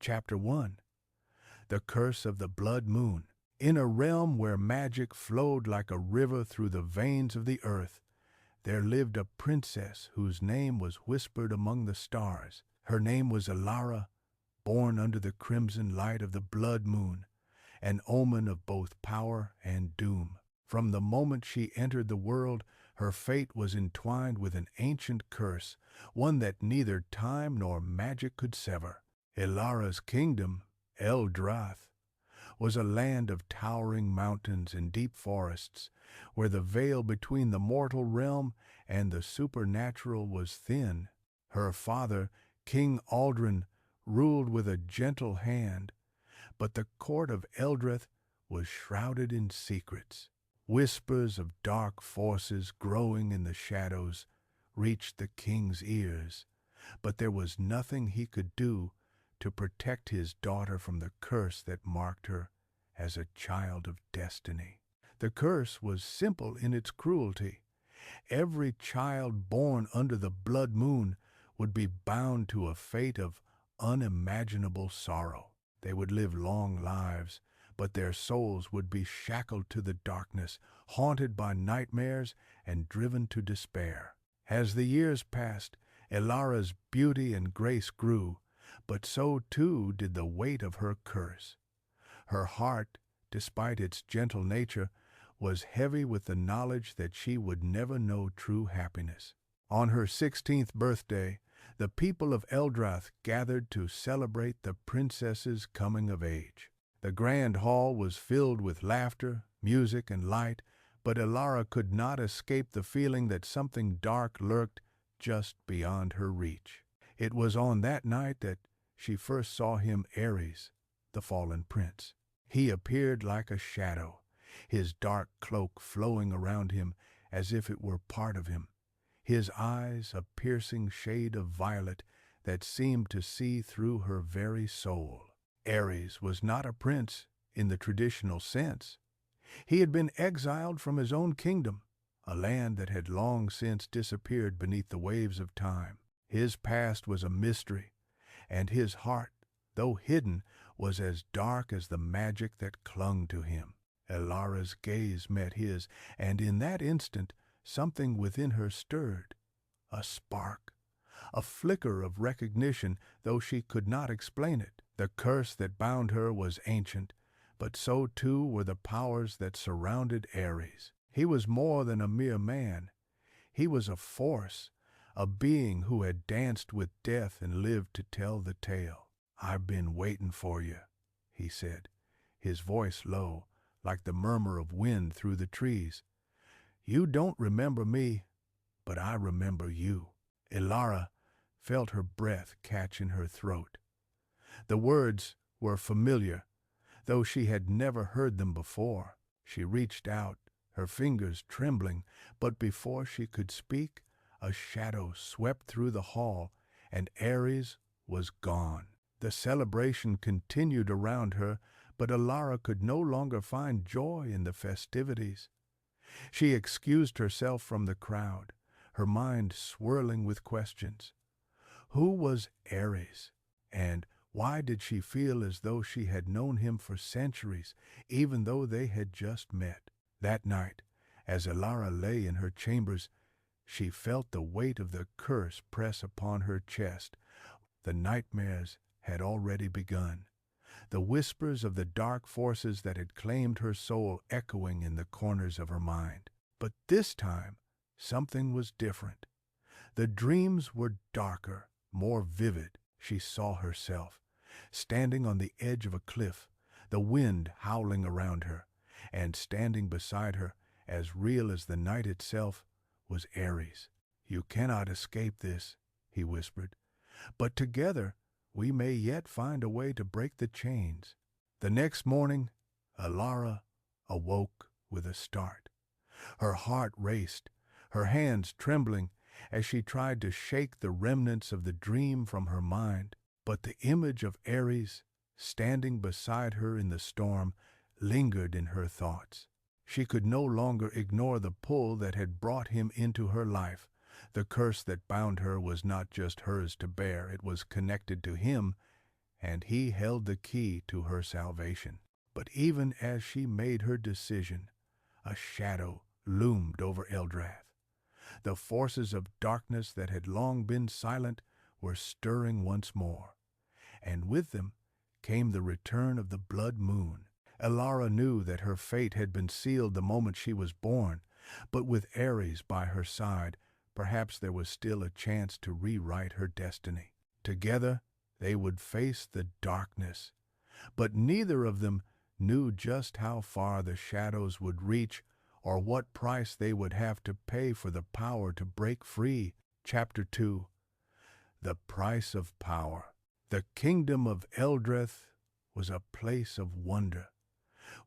Chapter 1. The Curse of the Blood Moon. In a realm where magic flowed like a river through the veins of the earth, there lived a princess whose name was whispered among the stars. Her name was Elara, born under the crimson light of the blood moon, an omen of both power and doom. From the moment she entered the world, her fate was entwined with an ancient curse, one that neither time nor magic could sever. Elara's kingdom, Eldrath, was a land of towering mountains and deep forests, where the veil between the mortal realm and the supernatural was thin. Her father, King Aldrin, ruled with a gentle hand, but the court of Eldrath was shrouded in secrets. Whispers of dark forces growing in the shadows reached the king's ears, but there was nothing he could do to protect his daughter from the curse that marked her as a child of destiny. The curse was simple in its cruelty. Every child born under the blood moon would be bound to a fate of unimaginable sorrow. They would live long lives, but their souls would be shackled to the darkness, haunted by nightmares and driven to despair. As the years passed, Elara's beauty and grace grew, but so too did the weight of her curse. Her heart, despite its gentle nature, was heavy with the knowledge that she would never know true happiness. On her 16th birthday, the people of Eldrath gathered to celebrate the princess's coming of age. The grand hall was filled with laughter, music, and light, but Elara could not escape the feeling that something dark lurked just beyond her reach. It was on that night that she first saw him, Ares, the fallen prince. He appeared like a shadow, his dark cloak flowing around him as if it were part of him, his eyes a piercing shade of violet that seemed to see through her very soul. Ares was not a prince in the traditional sense. He had been exiled from his own kingdom, a land that had long since disappeared beneath the waves of time. His past was a mystery, and his heart, though hidden, was as dark as the magic that clung to him. Elara's gaze met his, and in that instant something within her stirred. A spark, a flicker of recognition, though she could not explain it. The curse that bound her was ancient, but so too were the powers that surrounded Ares. He was more than a mere man. He was a force, a being who had danced with death and lived to tell the tale. "I've been waiting for you," he said, his voice low, like the murmur of wind through the trees. "You don't remember me, but I remember you." Elara felt her breath catch in her throat. The words were familiar, though she had never heard them before. She reached out, her fingers trembling, but before she could speak, a shadow swept through the hall, and Ares was gone. The celebration continued around her, but Elara could no longer find joy in the festivities. She excused herself from the crowd, her mind swirling with questions. Who was Ares, and why did she feel as though she had known him for centuries, even though they had just met? That night, as Elara lay in her chambers, she felt the weight of the curse press upon her chest. The nightmares had already begun, the whispers of the dark forces that had claimed her soul echoing in the corners of her mind. But this time, something was different. The dreams were darker, more vivid. She saw herself, standing on the edge of a cliff, the wind howling around her, and standing beside her, as real as the night itself, was Ares. "You cannot escape this," he whispered, "but together we may yet find a way to break the chains." The next morning, Elara awoke with a start. Her heart raced, her hands trembling, as she tried to shake the remnants of the dream from her mind. But the image of Ares, standing beside her in the storm, lingered in her thoughts. She could no longer ignore the pull that had brought him into her life. The curse that bound her was not just hers to bear, it was connected to him, and he held the key to her salvation. But even as she made her decision, a shadow loomed over Eldrath. The forces of darkness that had long been silent were stirring once more, and with them came the return of the Blood Moon. Elara knew that her fate had been sealed the moment she was born, but with Ares by her side, perhaps there was still a chance to rewrite her destiny. Together, they would face the darkness, but neither of them knew just how far the shadows would reach or what price they would have to pay for the power to break free. Chapter 2. The Price of Power. The kingdom of Eldrath was a place of wonder,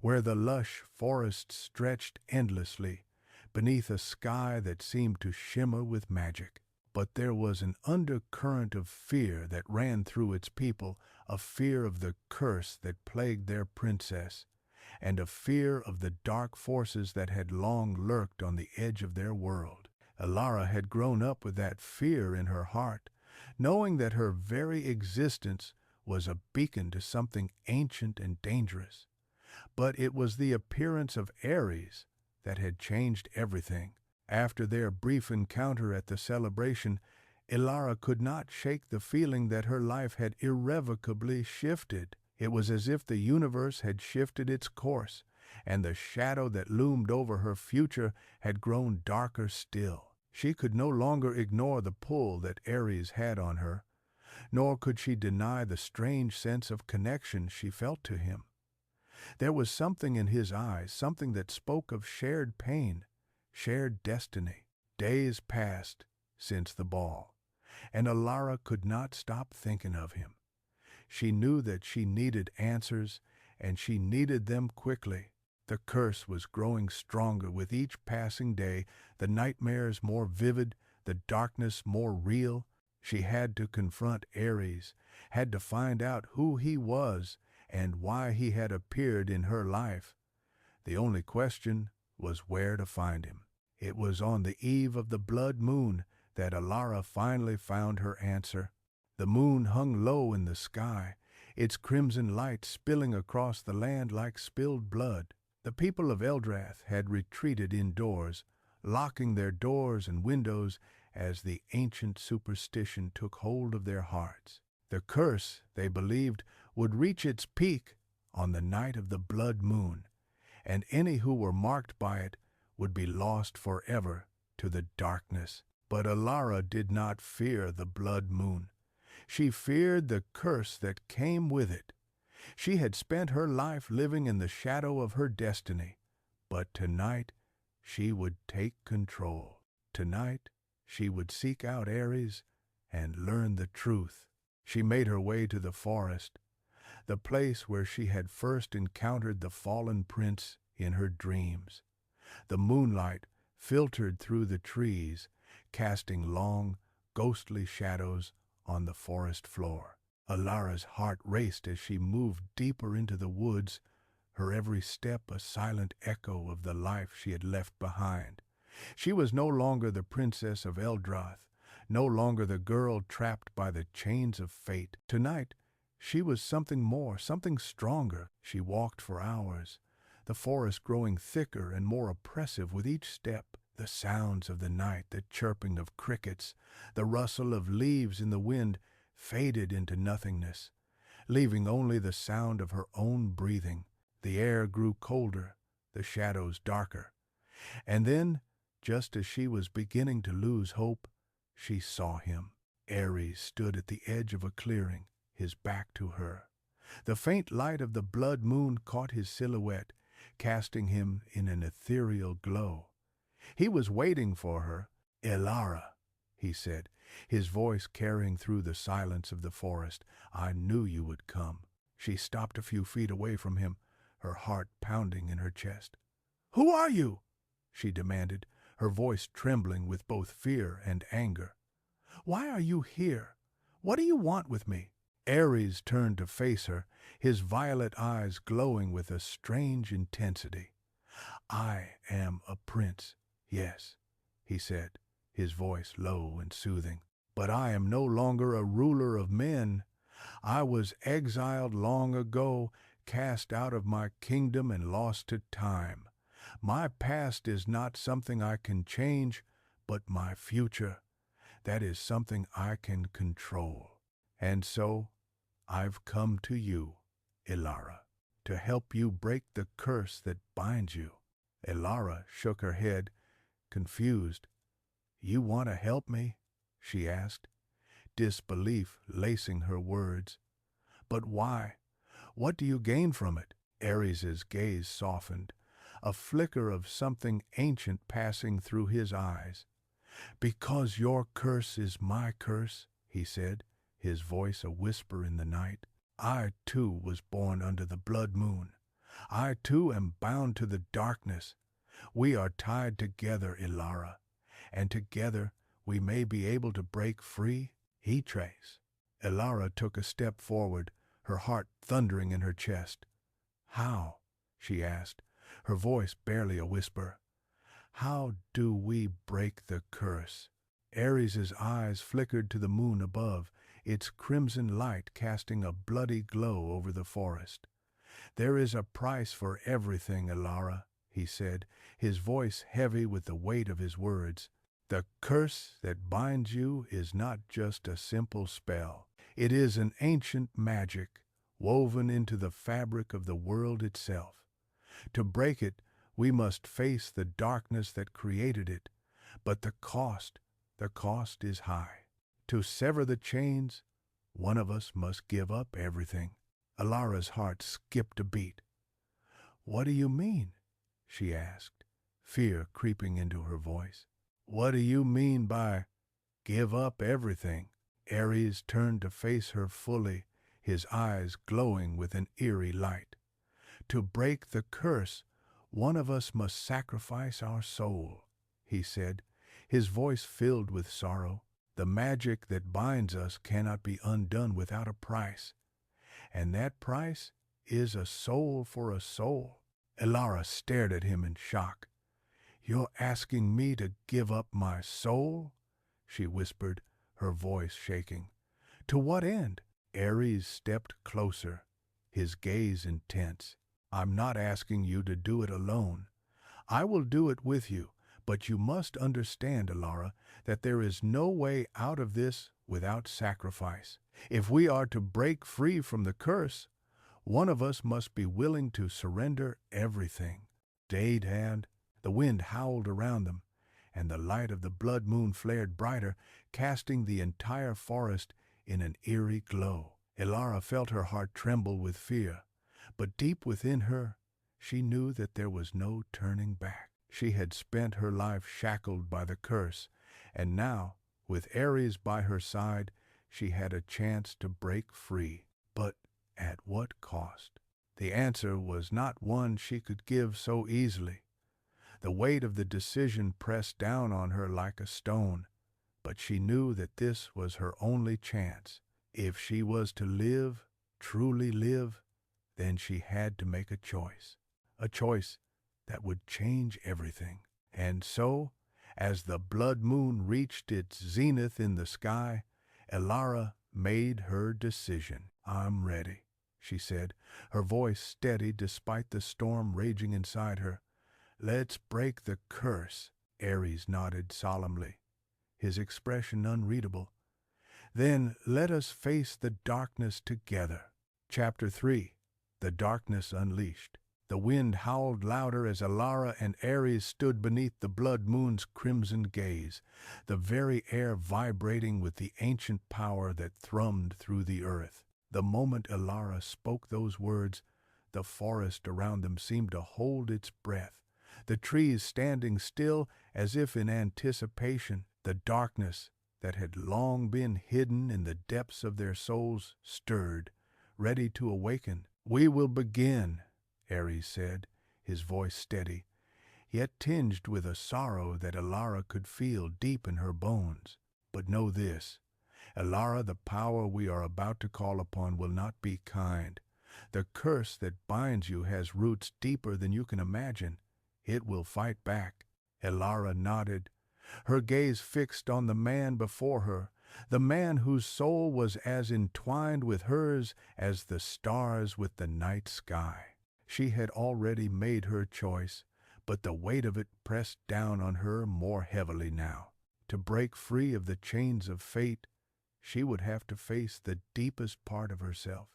where the lush forests stretched endlessly beneath a sky that seemed to shimmer with magic. But there was an undercurrent of fear that ran through its people, a fear of the curse that plagued their princess, and a fear of the dark forces that had long lurked on the edge of their world. Elara had grown up with that fear in her heart, knowing that her very existence was a beacon to something ancient and dangerous. But it was the appearance of Ares that had changed everything. After their brief encounter at the celebration, Elara could not shake the feeling that her life had irrevocably shifted. It was as if the universe had shifted its course, and the shadow that loomed over her future had grown darker still. She could no longer ignore the pull that Ares had on her, nor could she deny the strange sense of connection she felt to him. There was something in his eyes, something that spoke of shared pain, shared destiny. Days passed since the ball, and Elara could not stop thinking of him. She knew that she needed answers, and she needed them quickly. The curse was growing stronger with each passing day, the nightmares more vivid, the darkness more real. She had to confront Ares, had to find out who he was and why he had appeared in her life. The only question was where to find him. It was on the eve of the Blood Moon that Elara finally found her answer. The moon hung low in the sky, its crimson light spilling across the land like spilled blood. The people of Eldrath had retreated indoors, locking their doors and windows as the ancient superstition took hold of their hearts. The curse, they believed, would reach its peak on the night of the Blood Moon, and any who were marked by it would be lost forever to the darkness. But Elara did not fear the Blood Moon. She feared the curse that came with it. She had spent her life living in the shadow of her destiny, but tonight she would take control. Tonight she would seek out Ares and learn the truth. She made her way to the forest, the place where she had first encountered the fallen prince in her dreams. The moonlight filtered through the trees, casting long, ghostly shadows on the forest floor. Elara's heart raced as she moved deeper into the woods, her every step a silent echo of the life she had left behind. She was no longer the princess of Eldrath, no longer the girl trapped by the chains of fate. Tonight, she was something more, something stronger. She walked for hours, the forest growing thicker and more oppressive with each step. The sounds of the night, the chirping of crickets, the rustle of leaves in the wind faded into nothingness, leaving only the sound of her own breathing. The air grew colder, the shadows darker. And then, just as she was beginning to lose hope, she saw him. Ares stood at the edge of a clearing, his back to her. The faint light of the Blood Moon caught his silhouette, casting him in an ethereal glow. He was waiting for her. "Elara," he said, his voice carrying through the silence of the forest. "I knew you would come." She stopped a few feet away from him, her heart pounding in her chest. "Who are you?" she demanded, her voice trembling with both fear and anger. "Why are you here? What do you want with me?" Ares turned to face her, his violet eyes glowing with a strange intensity. "I am a prince, yes," he said, his voice low and soothing. "But I am no longer a ruler of men. I was exiled long ago, cast out of my kingdom and lost to time. My past is not something I can change, but my future. That is something I can control. And so, I've come to you, Elara, to help you break the curse that binds you. Elara shook her head, confused. You want to help me? She asked, disbelief lacing her words. But why? What do you gain from it? Ares's gaze softened, a flicker of something ancient passing through his eyes. Because your curse is my curse, he said, his voice a whisper in the night. I too was born under the blood moon. I too am bound to the darkness. We are tied together, Elara, and together we may be able to break free. He trace. Elara took a step forward, her heart thundering in her chest. How? She asked, her voice barely a whisper. How do we break the curse? Ares's eyes flickered to the moon above, its crimson light casting a bloody glow over the forest. There is a price for everything, Elara, he said, his voice heavy with the weight of his words. The curse that binds you is not just a simple spell. It is an ancient magic, woven into the fabric of the world itself. To break it, we must face the darkness that created it, but the cost is high. To sever the chains, one of us must give up everything. Elara's heart skipped a beat. What do you mean? She asked, fear creeping into her voice. What do you mean by give up everything? Ares turned to face her fully, his eyes glowing with an eerie light. To break the curse, one of us must sacrifice our soul, he said, his voice filled with sorrow. The magic that binds us cannot be undone without a price, and that price is a soul for a soul. Elara stared at him in shock. You're asking me to give up my soul? She whispered, her voice shaking. To what end? Ares stepped closer, his gaze intense. I'm not asking you to do it alone. I will do it with you, but you must understand, Elara, that there is no way out of this without sacrifice. If we are to break free from the curse, one of us must be willing to surrender everything. Dayed hand, the wind howled around them, and the light of the blood moon flared brighter, casting the entire forest in an eerie glow. Elara felt her heart tremble with fear, but deep within her, she knew that there was no turning back. She had spent her life shackled by the curse, and now, with Ares by her side, she had a chance to break free. But at what cost? The answer was not one she could give so easily. The weight of the decision pressed down on her like a stone, but she knew that this was her only chance. If she was to live, truly live, then she had to make a choice that would change everything. And so, as the blood moon reached its zenith in the sky, Elara made her decision. I'm ready, she said, her voice steady despite the storm raging inside her. Let's break the curse. Ares nodded solemnly, his expression unreadable. Then let us face the darkness together. Chapter 3. The Darkness Unleashed. The wind howled louder as Elara and Ares stood beneath the blood moon's crimson gaze, the very air vibrating with the ancient power that thrummed through the earth. The moment Elara spoke those words, the forest around them seemed to hold its breath, the trees standing still as if in anticipation. The darkness that had long been hidden in the depths of their souls stirred, ready to awaken. We will begin, Ares said, his voice steady, yet tinged with a sorrow that Elara could feel deep in her bones. But know this, Elara, the power we are about to call upon will not be kind. The curse that binds you has roots deeper than you can imagine. It will fight back. Elara nodded, her gaze fixed on the man before her, the man whose soul was as entwined with hers as the stars with the night sky. She had already made her choice, but the weight of it pressed down on her more heavily now. To break free of the chains of fate, she would have to face the deepest part of herself,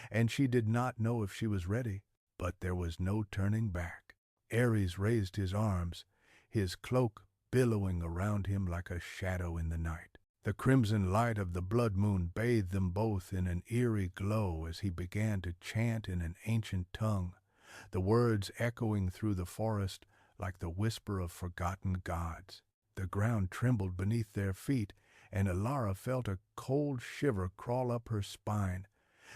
and she did not know if she was ready, but there was no turning back. Ares raised his arms, his cloak billowing around him like a shadow in the night. The crimson light of the blood moon bathed them both in an eerie glow as he began to chant in an ancient tongue, the words echoing through the forest like the whisper of forgotten gods. The ground trembled beneath their feet, and Elara felt a cold shiver crawl up her spine.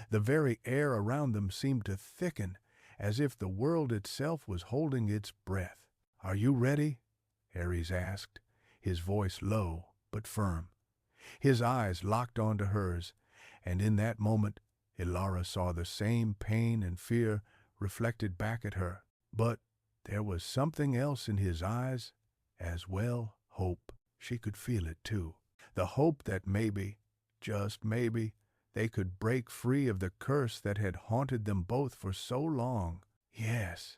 The very air around them seemed to thicken, as if the world itself was holding its breath. "Are you ready?" Ares asked, his voice low but firm. His eyes locked onto hers, and in that moment Elara saw the same pain and fear reflected back at her. But there was something else in his eyes as well, hope. She could feel it too. The hope that maybe, just maybe, they could break free of the curse that had haunted them both for so long. "Yes,"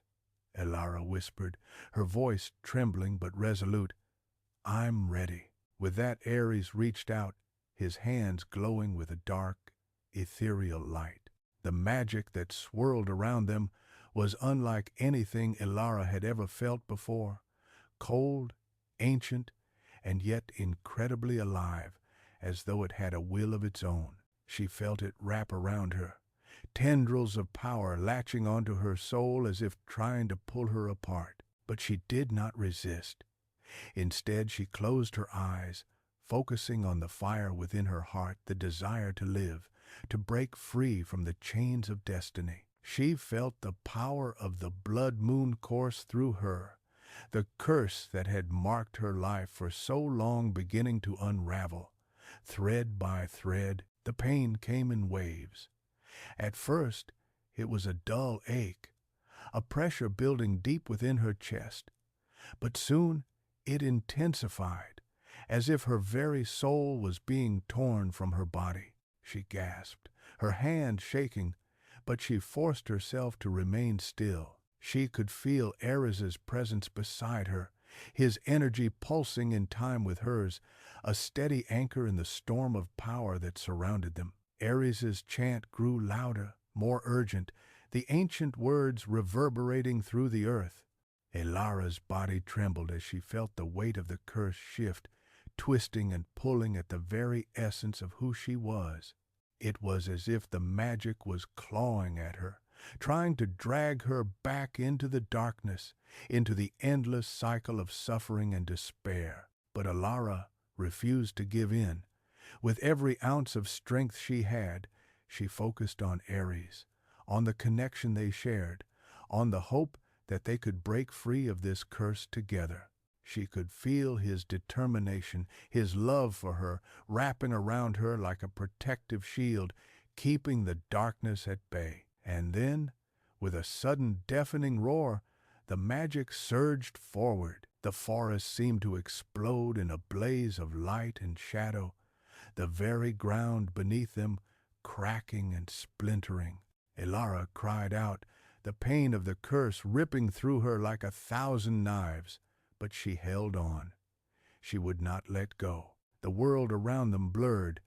Elara whispered, her voice trembling but resolute. "I'm ready." With that Ares reached out, his hands glowing with a dark, ethereal light. The magic that swirled around them was unlike anything Elara had ever felt before. Cold, ancient, and yet incredibly alive, as though it had a will of its own. She felt it wrap around her, tendrils of power latching onto her soul as if trying to pull her apart. But she did not resist. Instead, she closed her eyes, focusing on the fire within her heart, the desire to live, to break free from the chains of destiny. She felt the power of the blood moon course through her, the curse that had marked her life for so long beginning to unravel. Thread by thread, the pain came in waves. At first, it was a dull ache, a pressure building deep within her chest. But soon it intensified, as if her very soul was being torn from her body. She gasped, her hand shaking, but she forced herself to remain still. She could feel Ares's presence beside her, his energy pulsing in time with hers, a steady anchor in the storm of power that surrounded them. Ares's chant grew louder, more urgent, the ancient words reverberating through the earth. Elara's body trembled as she felt the weight of the curse shift, twisting and pulling at the very essence of who she was. It was as if the magic was clawing at her, trying to drag her back into the darkness, into the endless cycle of suffering and despair. But Elara refused to give in. With every ounce of strength she had, she focused on Ares, on the connection they shared, on the hope that they could break free of this curse together. She could feel his determination, his love for her, wrapping around her like a protective shield, keeping the darkness at bay. And then, with a sudden deafening roar, the magic surged forward. The forest seemed to explode in a blaze of light and shadow, the very ground beneath them cracking and splintering. Elara cried out, the pain of the curse ripping through her like 1,000 knives. But she held on. She would not let go. The world around them blurred,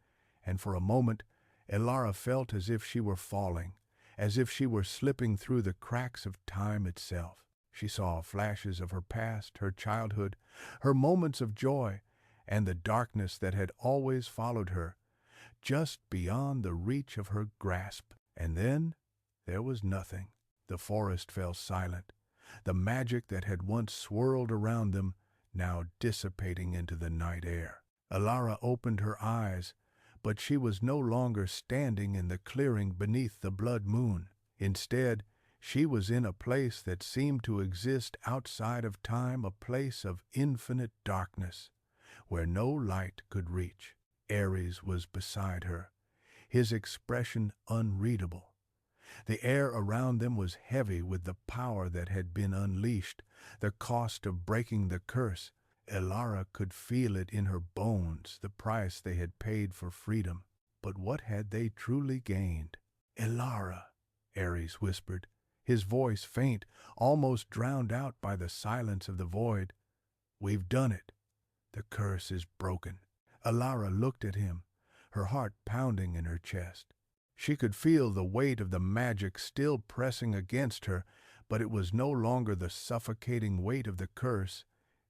and for a moment Elara felt as if she were falling, as if she were slipping through the cracks of time itself. She saw flashes of her past, her childhood, her moments of joy, and the darkness that had always followed her, just beyond the reach of her grasp. And then there was nothing. The forest fell silent, the magic that had once swirled around them now dissipating into the night air. Elara opened her eyes, but she was no longer standing in the clearing beneath the blood moon. Instead, she was in a place that seemed to exist outside of time, a place of infinite darkness, where no light could reach. Ares was beside her, his expression unreadable. The air around them was heavy with the power that had been unleashed, the cost of breaking the curse. Elara could feel it in her bones, the price they had paid for freedom. But what had they truly gained? Elara, Ares whispered, his voice faint, almost drowned out by the silence of the void. We've done it. The curse is broken. Elara looked at him, her heart pounding in her chest. She could feel the weight of the magic still pressing against her, but it was no longer the suffocating weight of the curse.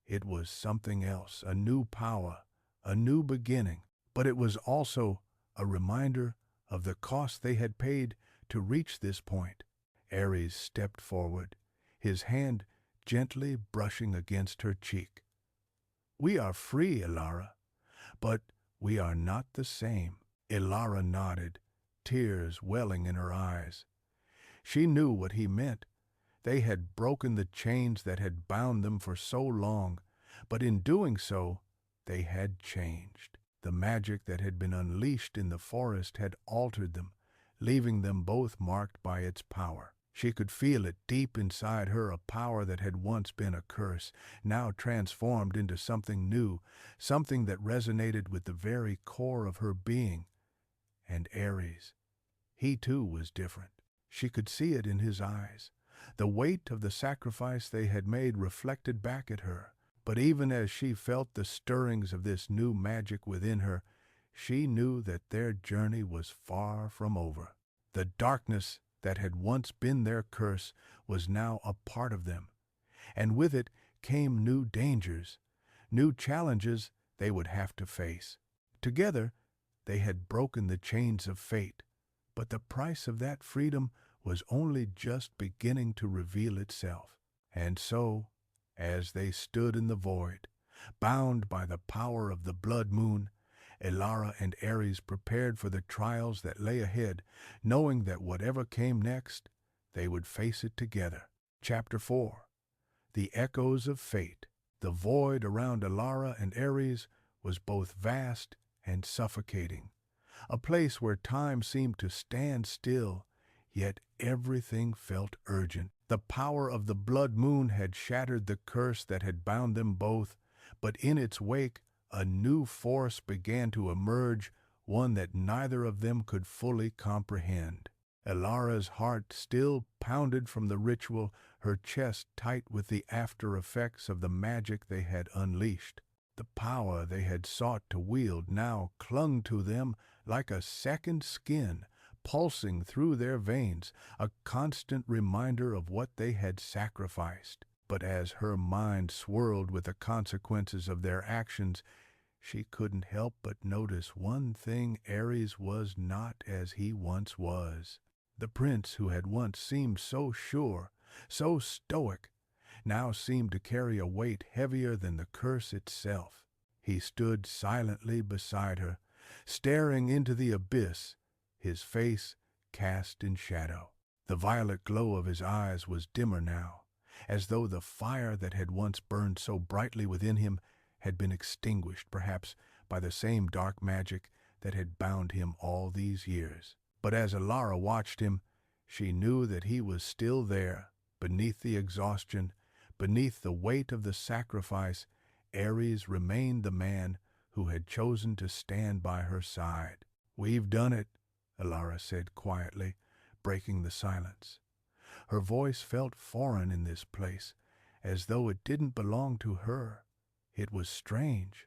It was something else, a new power, a new beginning. But it was also a reminder of the cost they had paid to reach this point. Ares stepped forward, his hand gently brushing against her cheek. We are free, Elara, but we are not the same. Elara nodded, tears welling in her eyes. She knew what he meant. They had broken the chains that had bound them for so long, but in doing so, they had changed. The magic that had been unleashed in the forest had altered them, leaving them both marked by its power. She could feel it deep inside her, a power that had once been a curse, now transformed into something new, something that resonated with the very core of her being. And Ares, he too was different. She could see it in his eyes. The weight of the sacrifice they had made reflected back at her. But even as she felt the stirrings of this new magic within her, she knew that their journey was far from over. The darkness that had once been their curse was now a part of them, and with it came new dangers, new challenges they would have to face. Together, they had broken the chains of fate, but the price of that freedom was only just beginning to reveal itself. And so, as they stood in the void, bound by the power of the Bloodmoon, Elara and Ares prepared for the trials that lay ahead, knowing that whatever came next, they would face it together. Chapter 4. The Echoes of Fate. The void around Elara and Ares was both vast and suffocating, a place where time seemed to stand still, yet everything felt urgent. The power of the Bloodmoon had shattered the curse that had bound them both, but in its wake a new force began to emerge, one that neither of them could fully comprehend. Elara's heart still pounded from the ritual, her chest tight with the after effects of the magic they had unleashed. The power they had sought to wield now clung to them like a second skin, pulsing through their veins, a constant reminder of what they had sacrificed. But as her mind swirled with the consequences of their actions, she couldn't help but notice one thing: Ares was not as he once was. The prince who had once seemed so sure, so stoic, now seemed to carry a weight heavier than the curse itself. He stood silently beside her, staring into the abyss, his face cast in shadow. The violet glow of his eyes was dimmer now, as though the fire that had once burned so brightly within him had been extinguished, perhaps by the same dark magic that had bound him all these years. But as Elara watched him, she knew that he was still there, beneath the exhaustion, beneath the weight of the sacrifice. Ares remained the man who had chosen to stand by her side. "We've done it," Elara said quietly, breaking the silence. Her voice felt foreign in this place, as though it didn't belong to her. It was strange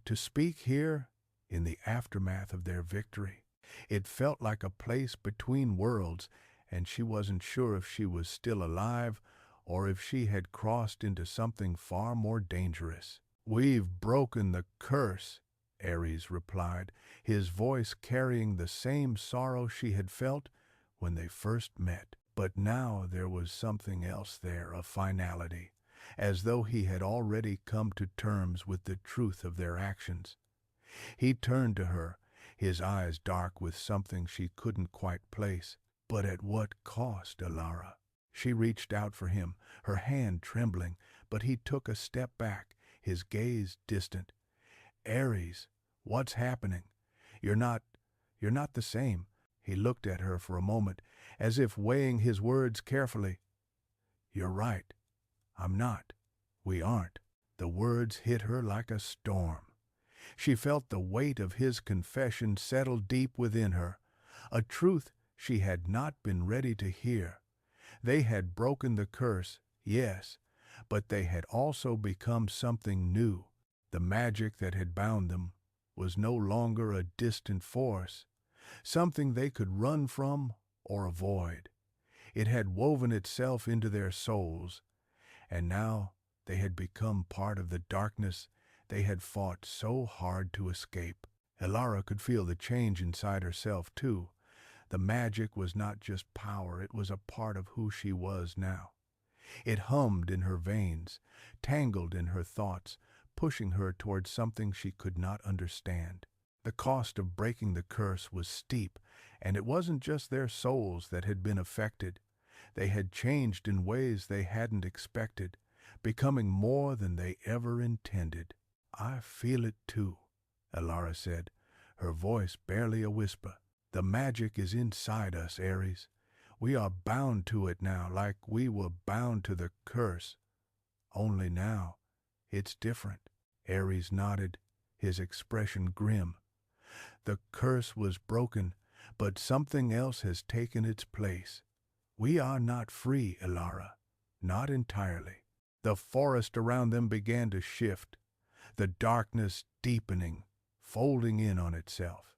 to speak here in the aftermath of their victory. It felt like a place between worlds, and she wasn't sure if she was still alive or if she had crossed into something far more dangerous. "We've broken the curse," Ares replied, his voice carrying the same sorrow she had felt when they first met. But now there was something else there, a finality, as though he had already come to terms with the truth of their actions. He turned to her, his eyes dark with something she couldn't quite place. "But at what cost, Elara?" She reached out for him, her hand trembling, but he took a step back, his gaze distant. "Ares, what's happening? You're not the same." He looked at her for a moment, as if weighing his words carefully. "You're right. I'm not. We aren't." The words hit her like a storm. She felt the weight of his confession settle deep within her, a truth she had not been ready to hear. They had broken the curse, yes, but they had also become something new. The magic that had bound them was no longer a distant force, something they could run from or avoid. It had woven itself into their souls, and now they had become part of the darkness they had fought so hard to escape. Elara could feel the change inside herself, too. The magic was not just power, it was a part of who she was now. It hummed in her veins, tangled in her thoughts, pushing her towards something she could not understand. The cost of breaking the curse was steep, and it wasn't just their souls that had been affected. They had changed in ways they hadn't expected, becoming more than they ever intended. "I feel it too," Elara said, her voice barely a whisper. "The magic is inside us, Ares. We are bound to it now, like we were bound to the curse. Only now, it's different." Ares nodded, his expression grim. "The curse was broken, but something else has taken its place. We are not free, Elara, not entirely." The forest around them began to shift, the darkness deepening, folding in on itself.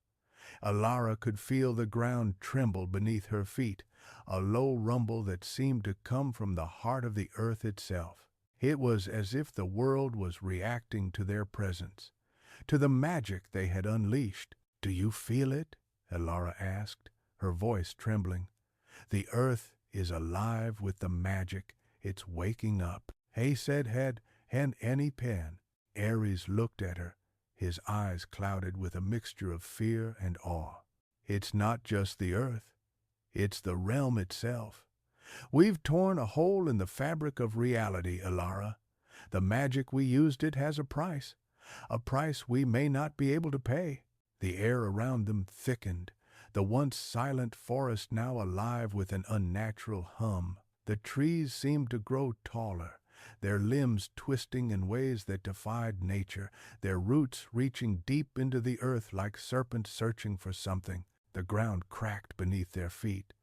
Elara could feel the ground tremble beneath her feet, a low rumble that seemed to come from the heart of the earth itself. It was as if the world was reacting to their presence, to the magic they had unleashed. "Do you feel it?" Elara asked, her voice trembling. "The earth is alive with the magic. It's waking up." He said had any pen. Ares looked at her, his eyes clouded with a mixture of fear and awe. "It's not just the earth. It's the realm itself. We've torn a hole in the fabric of reality, Elara. The magic we used it has a price we may not be able to pay." The air around them thickened, the once silent forest now alive with an unnatural hum. The trees seemed to grow taller, their limbs twisting in ways that defied nature, their roots reaching deep into the earth like serpents searching for something. The ground cracked beneath their feet,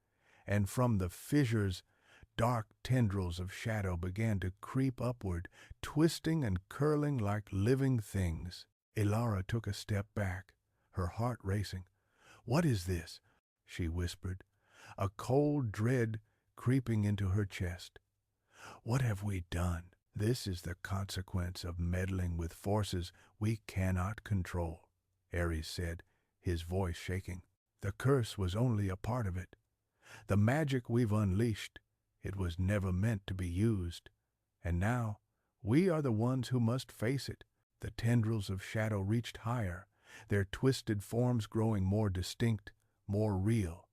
and from the fissures dark tendrils of shadow began to creep upward, twisting and curling like living things. Elara took a step back, her heart racing. "What is this?" she whispered, a cold dread creeping into her chest. "What have we done?" "This is the consequence of meddling with forces we cannot control," Ares said, his voice shaking. "The curse was only a part of it. The magic we've unleashed, it was never meant to be used. And now, we are the ones who must face it." The tendrils of shadow reached higher, their twisted forms growing more distinct, more real.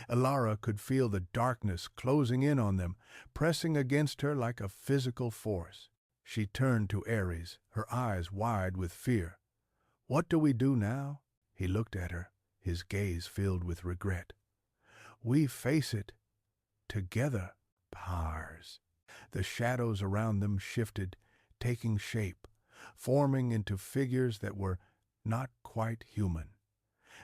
Elara could feel the darkness closing in on them, pressing against her like a physical force. She turned to Ares, her eyes wide with fear. "What do we do now?" He looked at her, his gaze filled with regret. "We face it together." Pars. The shadows around them shifted, taking shape, forming into figures that were not quite human.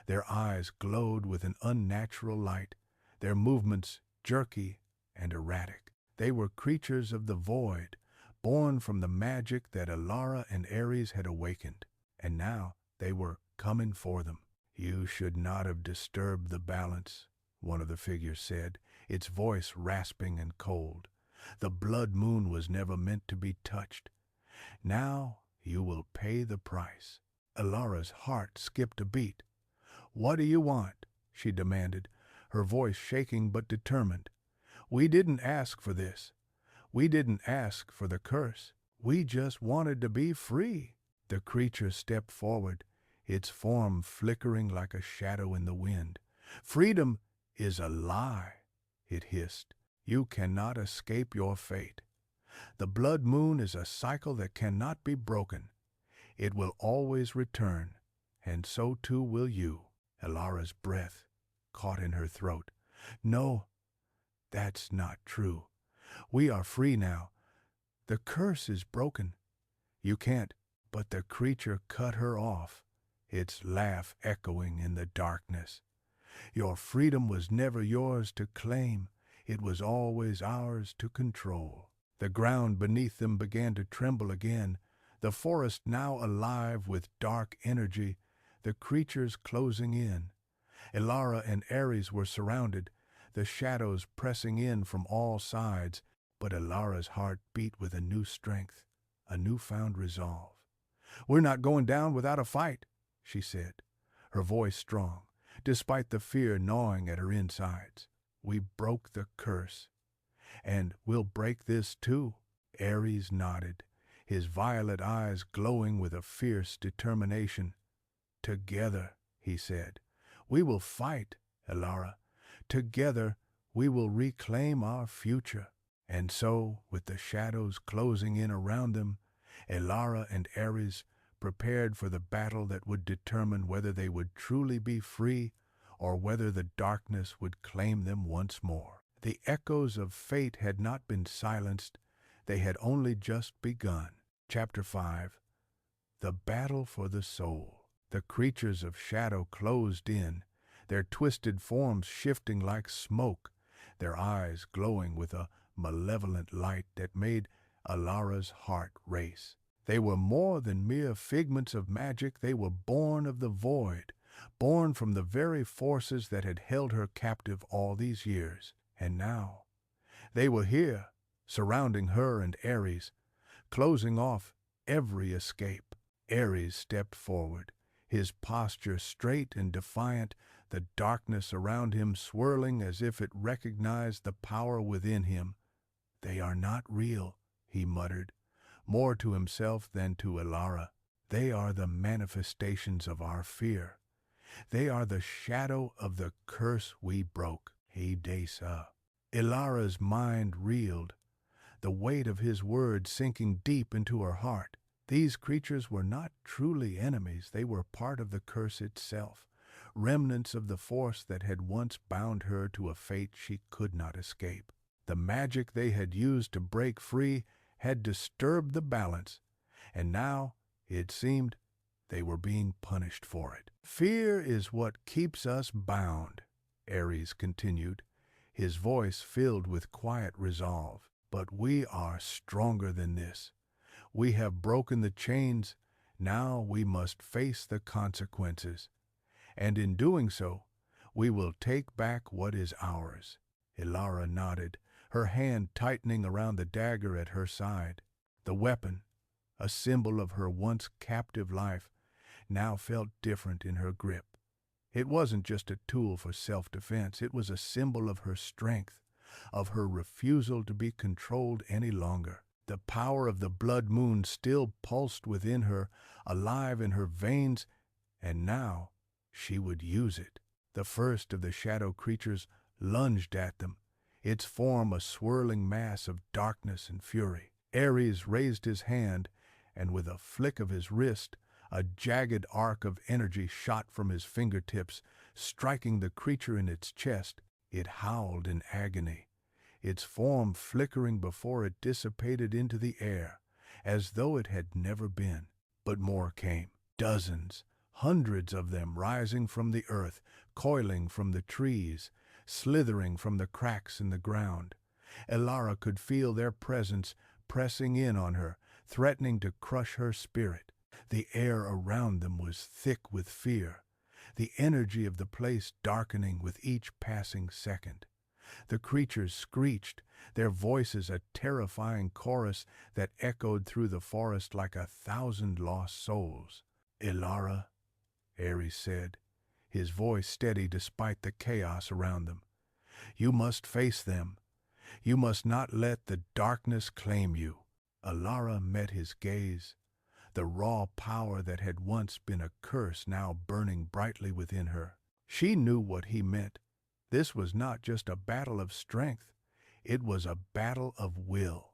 Their eyes glowed with an unnatural light, their movements jerky and erratic. They were creatures of the void, born from the magic that Elara and Ares had awakened, and now they were coming for them. "You should not have disturbed the balance," one of the figures said, its voice rasping and cold. "The Bloodmoon was never meant to be touched. Now you will pay the price." Elara's heart skipped a beat. "What do you want?" she demanded, her voice shaking but determined. "We didn't ask for this. We didn't ask for the curse. We just wanted to be free." The creature stepped forward, its form flickering like a shadow in the wind. "Freedom is a lie," it hissed. "You cannot escape your fate. The blood moon is a cycle that cannot be broken. It will always return, and so too will you." Elara's breath caught in her throat. "No, that's not true. We are free now. The curse is broken, You can't." But the creature cut her off, its laugh echoing in the darkness. "Your freedom was never yours to claim. It was always ours to control." The ground beneath them began to tremble again, the forest now alive with dark energy, the creatures closing in. Elara and Ares were surrounded, the shadows pressing in from all sides, but Elara's heart beat with a new strength, a newfound resolve. "We're not going down without a fight," she said, her voice strong, despite the fear gnawing at her insides. "We broke the curse, and we'll break this too." Ares nodded, his violet eyes glowing with a fierce determination. "Together," he said, "we will fight, Elara. Together we will reclaim our future." And so, with the shadows closing in around them, Elara and Ares prepared for the battle that would determine whether they would truly be free or whether the darkness would claim them once more. The echoes of fate had not been silenced, they had only just begun. Chapter 5. The Battle for the Soul. The creatures of shadow closed in, their twisted forms shifting like smoke, their eyes glowing with a malevolent light that made Elara's heart race. They were more than mere figments of magic, they were born of the void, born from the very forces that had held her captive all these years. And now, they were here, surrounding her and Ares, closing off every escape. Ares stepped forward, his posture straight and defiant, the darkness around him swirling as if it recognized the power within him. "They are not real," he muttered, more to himself than to Elara. "They are the manifestations of our fear. They are the shadow of the curse we broke." He Desa. Elara's mind reeled, the weight of his words sinking deep into her heart. These creatures were not truly enemies, they were part of the curse itself, remnants of the force that had once bound her to a fate she could not escape. The magic they had used to break free had disturbed the balance, and now, it seemed, they were being punished for it. "Fear is what keeps us bound," Ares continued, his voice filled with quiet resolve. "But we are stronger than this. We have broken the chains, now we must face the consequences. And in doing so, we will take back what is ours." Elara nodded, her hand tightening around the dagger at her side. The weapon, a symbol of her once captive life, now felt different in her grip. It wasn't just a tool for self-defense, it was a symbol of her strength, of her refusal to be controlled any longer. The power of the Bloodmoon still pulsed within her, alive in her veins, and now she would use it. The first of the shadow creatures lunged at them, its form a swirling mass of darkness and fury. Ares raised his hand, and with a flick of his wrist, a jagged arc of energy shot from his fingertips, striking the creature in its chest. It howled in agony, its form flickering before it dissipated into the air, as though it had never been. But more came, dozens, hundreds of them rising from the earth, coiling from the trees, slithering from the cracks in the ground. Elara could feel their presence pressing in on her, threatening to crush her spirit. The air around them was thick with fear, the energy of the place darkening with each passing second. The creatures screeched, their voices a terrifying chorus that echoed through the forest like 1,000 lost souls. "Elara," Ares said, his voice steady despite the chaos around them, "you must face them. You must not let the darkness claim you." Elara met his gaze, the raw power that had once been a curse now burning brightly within her. She knew what he meant. This was not just a battle of strength, it was a battle of will.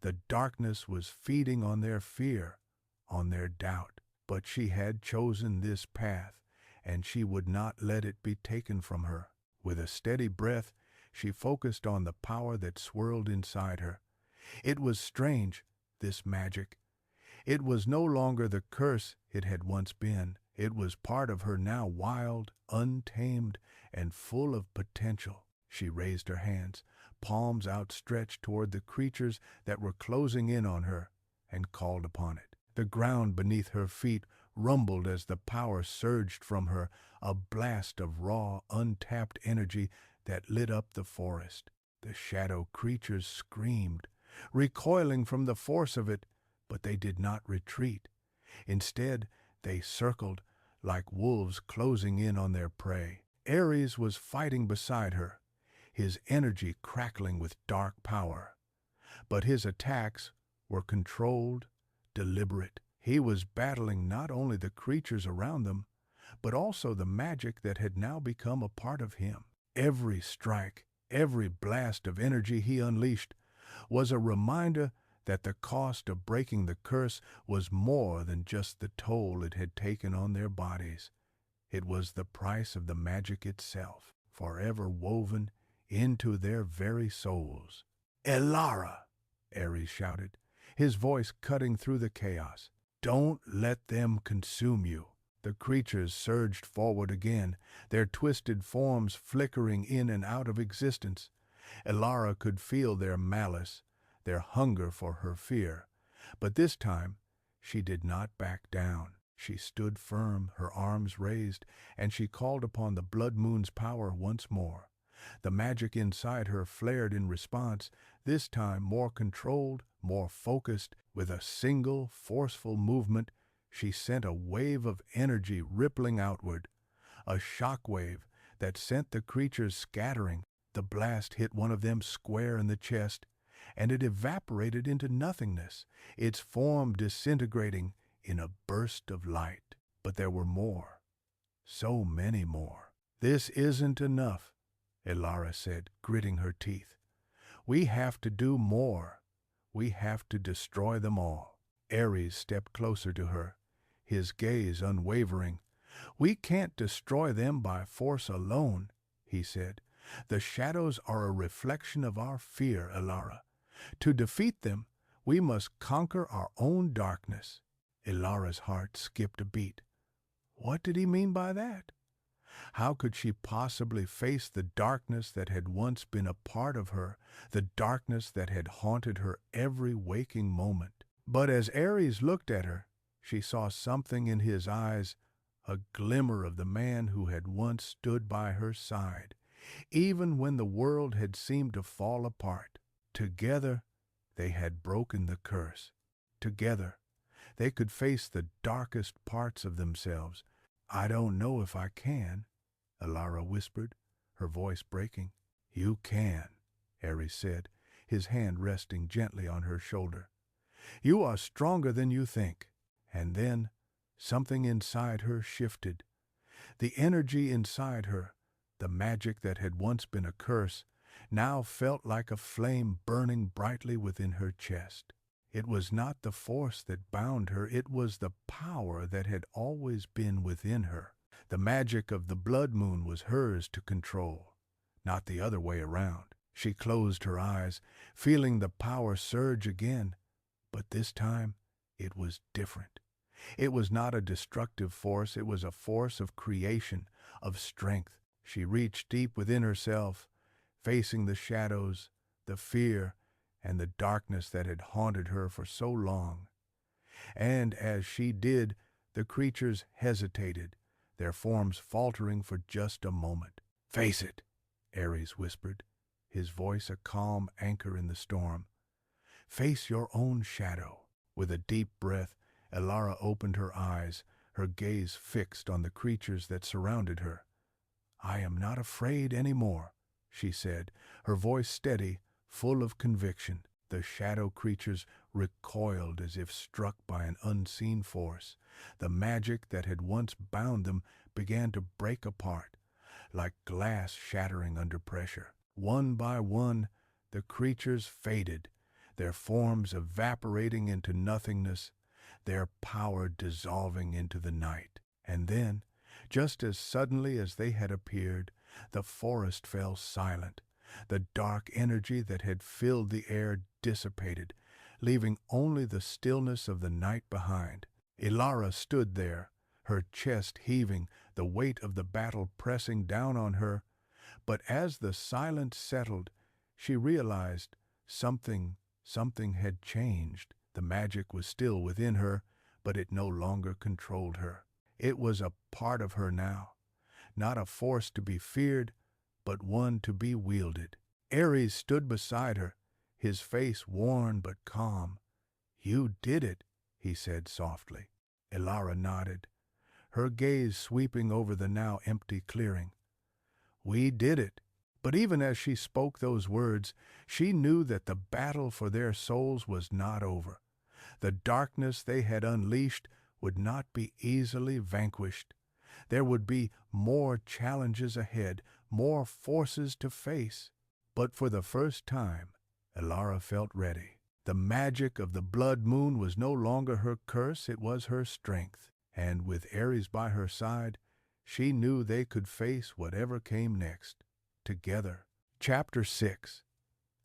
The darkness was feeding on their fear, on their doubt. But she had chosen this path, and she would not let it be taken from her. With a steady breath, she focused on the power that swirled inside her. It was strange, this magic. It was no longer the curse it had once been. It was part of her now, wild, untamed, and full of potential. She raised her hands, palms outstretched toward the creatures that were closing in on her, and called upon it. The ground beneath her feet rumbled as the power surged from her, a blast of raw, untapped energy that lit up the forest. The shadow creatures screamed, recoiling from the force of it, but they did not retreat. Instead, they circled like wolves closing in on their prey. Ares was fighting beside her, his energy crackling with dark power. But his attacks were controlled, deliberate. He was battling not only the creatures around them, but also the magic that had now become a part of him. Every strike, every blast of energy he unleashed was a reminder that the cost of breaking the curse was more than just the toll it had taken on their bodies. It was the price of the magic itself, forever woven into their very souls. "Elara!" Ares shouted, his voice cutting through the chaos. "Don't let them consume you." The creatures surged forward again, their twisted forms flickering in and out of existence. Elara could feel their malice, their hunger for her fear. But this time, she did not back down. She stood firm, her arms raised, and she called upon the Bloodmoon's power once more. The magic inside her flared in response, this time more controlled, more focused. With a single, forceful movement, she sent a wave of energy rippling outward, a shock wave that sent the creatures scattering. The blast hit one of them square in the chest, and it evaporated into nothingness, its form disintegrating in a burst of light. But there were more, so many more. "This isn't enough," Elara said, gritting her teeth. "We have to do more. We have to destroy them all." Ares stepped closer to her, his gaze unwavering. "We can't destroy them by force alone," he said. "The shadows are a reflection of our fear, Elara. To defeat them, we must conquer our own darkness." Elara's heart skipped a beat. What did he mean by that? How could she possibly face the darkness that had once been a part of her, the darkness that had haunted her every waking moment? But as Ares looked at her, she saw something in his eyes, a glimmer of the man who had once stood by her side, even when the world had seemed to fall apart. Together, they had broken the curse. Together, they could face the darkest parts of themselves. "I don't know if I can," Elara whispered, her voice breaking. "You can," Ares said, his hand resting gently on her shoulder. "You are stronger than you think." And then something inside her shifted. The energy inside her, the magic that had once been a curse, now felt like a flame burning brightly within her chest. It was not the force that bound her, it was the power that had always been within her. The magic of the Bloodmoon was hers to control, not the other way around. She closed her eyes, feeling the power surge again, but this time it was different. It was not a destructive force, it was a force of creation, of strength. She reached deep within herself, facing the shadows, the fear, and the darkness that had haunted her for so long. And as she did, the creatures hesitated, their forms faltering for just a moment. "Face it," Ares whispered, his voice a calm anchor in the storm. "Face your own shadow." With a deep breath, Elara opened her eyes, her gaze fixed on the creatures that surrounded her. "I am not afraid any more," she said, her voice steady, full of conviction. The shadow creatures recoiled as if struck by an unseen force. The magic that had once bound them began to break apart, like glass shattering under pressure. One by one, the creatures faded, their forms evaporating into nothingness, their power dissolving into the night. And then, just as suddenly as they had appeared, the forest fell silent. The dark energy that had filled the air dissipated, leaving only the stillness of the night behind. Elara stood there, her chest heaving, the weight of the battle pressing down on her. But as the silence settled, she realized something had changed. The magic was still within her, but it no longer controlled her. It was a part of her now, not a force to be feared, but one to be wielded. Ares stood beside her, his face worn but calm. "You did it," he said softly. Elara nodded, her gaze sweeping over the now empty clearing. "We did it." But even as she spoke those words, she knew that the battle for their souls was not over. The darkness they had unleashed would not be easily vanquished. There would be more challenges ahead, more forces to face. But for the first time, Elara felt ready. The magic of the blood moon was no longer her curse, it was her strength. And with Ares by her side, she knew they could face whatever came next, together. Chapter 6.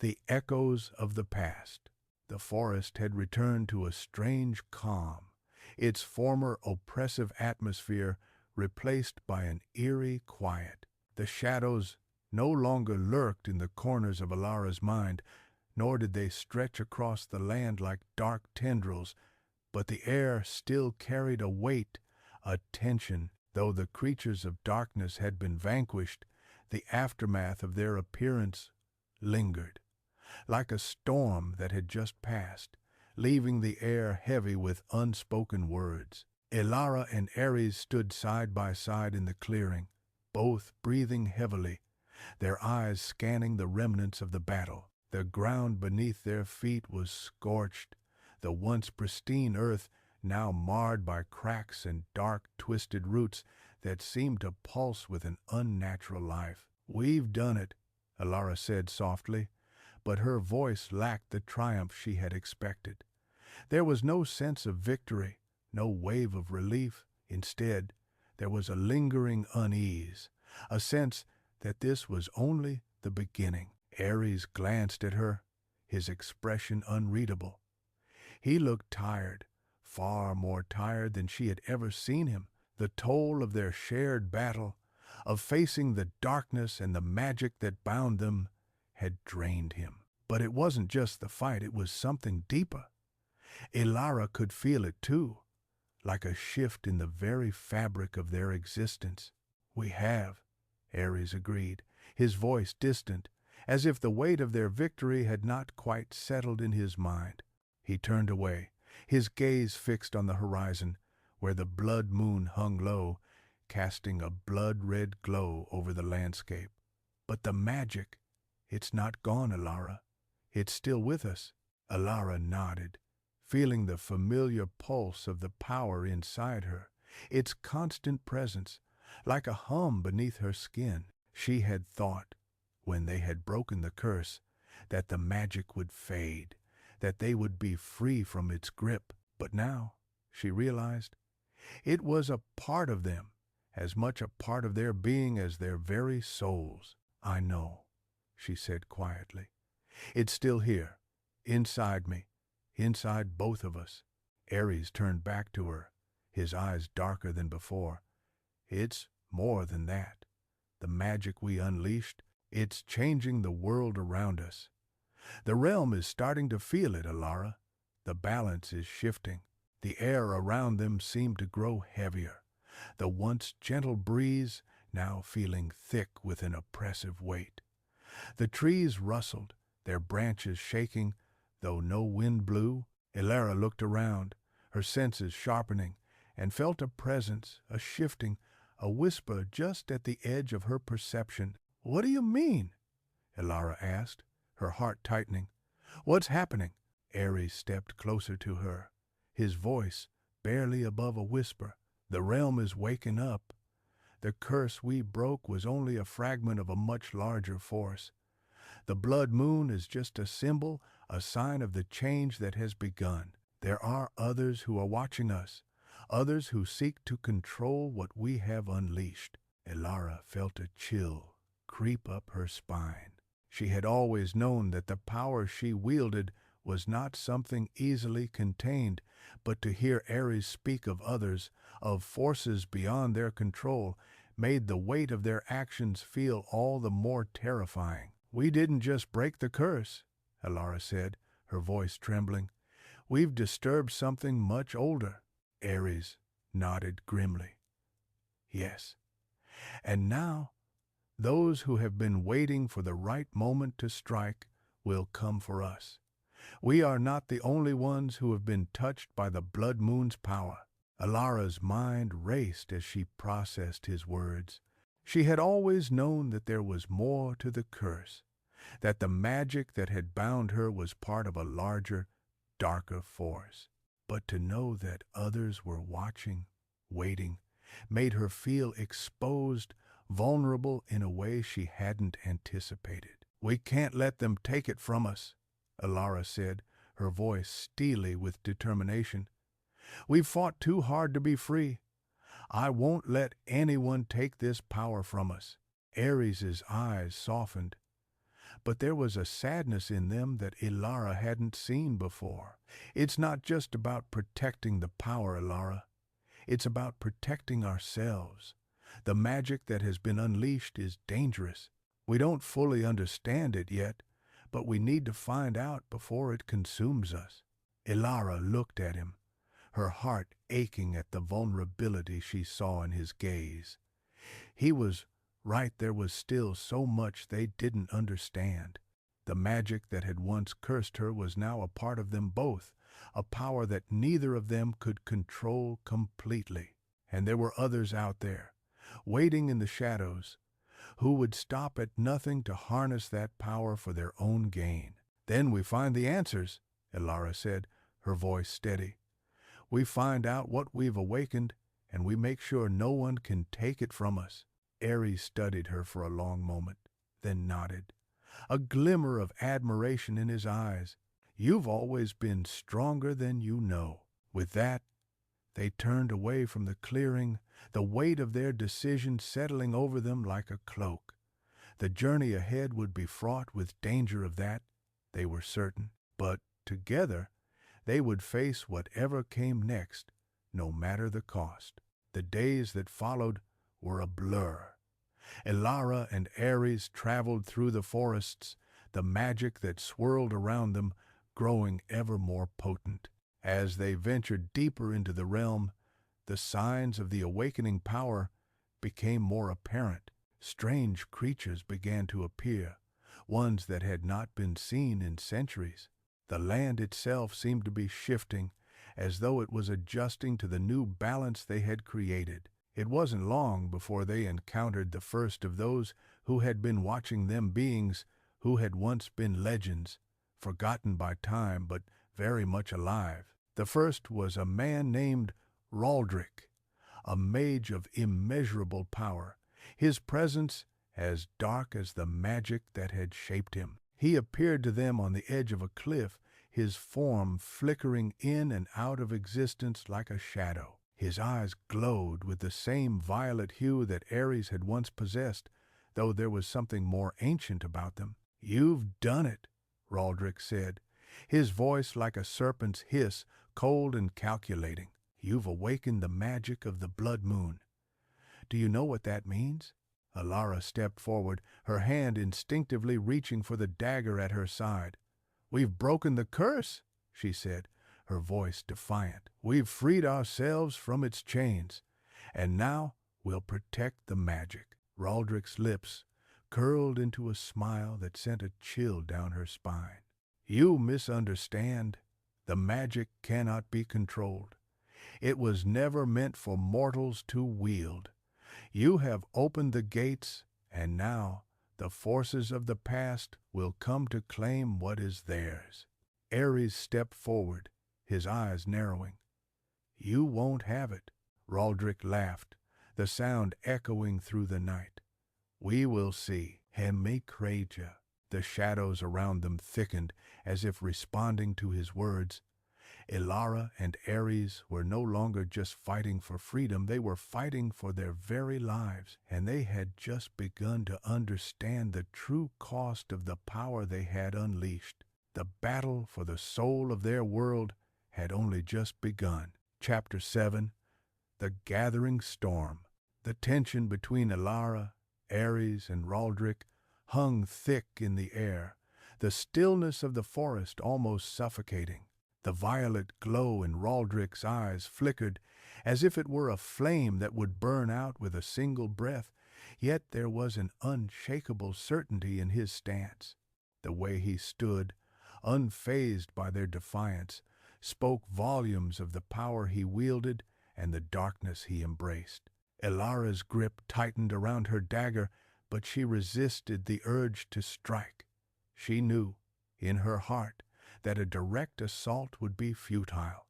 The Echoes of the Past. The forest had returned to a strange calm, its former oppressive atmosphere replaced by an eerie quiet. The shadows no longer lurked in the corners of Elara's mind, nor did they stretch across the land like dark tendrils, but the air still carried a weight, a tension. Though the creatures of darkness had been vanquished, the aftermath of their appearance lingered, like a storm that had just passed, leaving the air heavy with unspoken words. Elara and Ares stood side by side in the clearing, both breathing heavily, their eyes scanning the remnants of the battle. The ground beneath their feet was scorched, the once pristine earth now marred by cracks and dark, twisted roots that seemed to pulse with an unnatural life. "We've done it," Elara said softly, but her voice lacked the triumph she had expected. There was no sense of victory, no wave of relief. Instead, there was a lingering unease, a sense that this was only the beginning. Ares glanced at her, his expression unreadable. He looked tired, far more tired than she had ever seen him. The toll of their shared battle, of facing the darkness and the magic that bound them, had drained him. But it wasn't just the fight, it was something deeper. Elara could feel it too, like a shift in the very fabric of their existence. "We have," Ares agreed, his voice distant, as if the weight of their victory had not quite settled in his mind. He turned away, his gaze fixed on the horizon, where the blood moon hung low, casting a blood-red glow over the landscape. "But the magic, it's not gone, Elara. It's still with us." Elara nodded, feeling the familiar pulse of the power inside her, its constant presence, like a hum beneath her skin. She had thought, when they had broken the curse, that the magic would fade, that they would be free from its grip. But now, she realized, it was a part of them, as much a part of their being as their very souls. "I know," she said quietly. "It's still here, inside me, inside both of us." Ares turned back to her, his eyes darker than before. "It's more than that. The magic we unleashed, it's changing the world around us. The realm is starting to feel it, Elara. The balance is shifting. The air around them seemed to grow heavier, the once gentle breeze now feeling thick with an oppressive weight. The trees rustled, their branches shaking, though no wind blew. Elara looked around, her senses sharpening, and felt a presence, a shifting, a whisper just at the edge of her perception. "What do you mean?" Elara asked, her heart tightening. "What's happening?" Ares stepped closer to her, his voice barely above a whisper. "The realm is waking up. The curse we broke was only a fragment of a much larger force. The blood moon is just a symbol, a sign of the change that has begun. There are others who are watching us, others who seek to control what we have unleashed." Elara felt a chill creep up her spine. She had always known that the power she wielded was not something easily contained, but to hear Ares speak of others, of forces beyond their control, made the weight of their actions feel all the more terrifying. "We didn't just break the curse," Elara said, her voice trembling. "We've disturbed something much older." Ares nodded grimly. "Yes. And now, those who have been waiting for the right moment to strike will come for us. We are not the only ones who have been touched by the Bloodmoon's power." Elara's mind raced as she processed his words. She had always known that there was more to the curse, that the magic that had bound her was part of a larger, darker force. But to know that others were watching, waiting, made her feel exposed, vulnerable in a way she hadn't anticipated. "We can't let them take it from us," Elara said, her voice steely with determination. "We've fought too hard to be free. I won't let anyone take this power from us." Ares's eyes softened, but there was a sadness in them that Elara hadn't seen before. "It's not just about protecting the power, Elara. It's about protecting ourselves. The magic that has been unleashed is dangerous. We don't fully understand it yet, but we need to find out before it consumes us." Elara looked at him, her heart aching at the vulnerability she saw in his gaze. He was right, there was still so much they didn't understand. The magic that had once cursed her was now a part of them both, a power that neither of them could control completely. And there were others out there, waiting in the shadows, who would stop at nothing to harness that power for their own gain. "Then we find the answers," Elara said, her voice steady. "We find out what we've awakened, and we make sure no one can take it from us." Ares studied her for a long moment, then nodded, a glimmer of admiration in his eyes. "You've always been stronger than you know." With that, they turned away from the clearing, the weight of their decision settling over them like a cloak. The journey ahead would be fraught with danger, of that they were certain, but together they would face whatever came next, no matter the cost. The days that followed were a blur. Elara and Ares traveled through the forests, the magic that swirled around them growing ever more potent. As they ventured deeper into the realm, the signs of the awakening power became more apparent. Strange creatures began to appear, ones that had not been seen in centuries. The land itself seemed to be shifting, as though it was adjusting to the new balance they had created. It wasn't long before they encountered the first of those who had been watching them, beings who had once been legends, forgotten by time but very much alive. The first was a man named Raldric, a mage of immeasurable power, his presence as dark as the magic that had shaped him. He appeared to them on the edge of a cliff, his form flickering in and out of existence like a shadow. His eyes glowed with the same violet hue that Ares had once possessed, though there was something more ancient about them. "You've done it," Raldric said, his voice like a serpent's hiss, cold and calculating. "You've awakened the magic of the Bloodmoon. Do you know what that means?" Elara stepped forward, her hand instinctively reaching for the dagger at her side. "We've broken the curse," she said, her voice defiant. "We've freed ourselves from its chains, and now we'll protect the magic." Raldric's lips curled into a smile that sent a chill down her spine. "You misunderstand. The magic cannot be controlled. It was never meant for mortals to wield. You have opened the gates, and now the forces of the past will come to claim what is theirs." Ares stepped forward, his eyes narrowing. "You won't have it." Raldric laughed, the sound echoing through the night. "We will see. Hemikreja." The shadows around them thickened, as if responding to his words. Elara and Ares were no longer just fighting for freedom, they were fighting for their very lives, and they had just begun to understand the true cost of the power they had unleashed. The battle for the soul of their world had only just begun. Chapter 7. The Gathering Storm. The tension between Elara, Ares, and Raldric hung thick in the air, the stillness of the forest almost suffocating. The violet glow in Raldric's eyes flickered as if it were a flame that would burn out with a single breath, yet there was an unshakable certainty in his stance. The way he stood, unfazed by their defiance, spoke volumes of the power he wielded and the darkness he embraced. Elara's grip tightened around her dagger, but she resisted the urge to strike. She knew, in her heart, that a direct assault would be futile.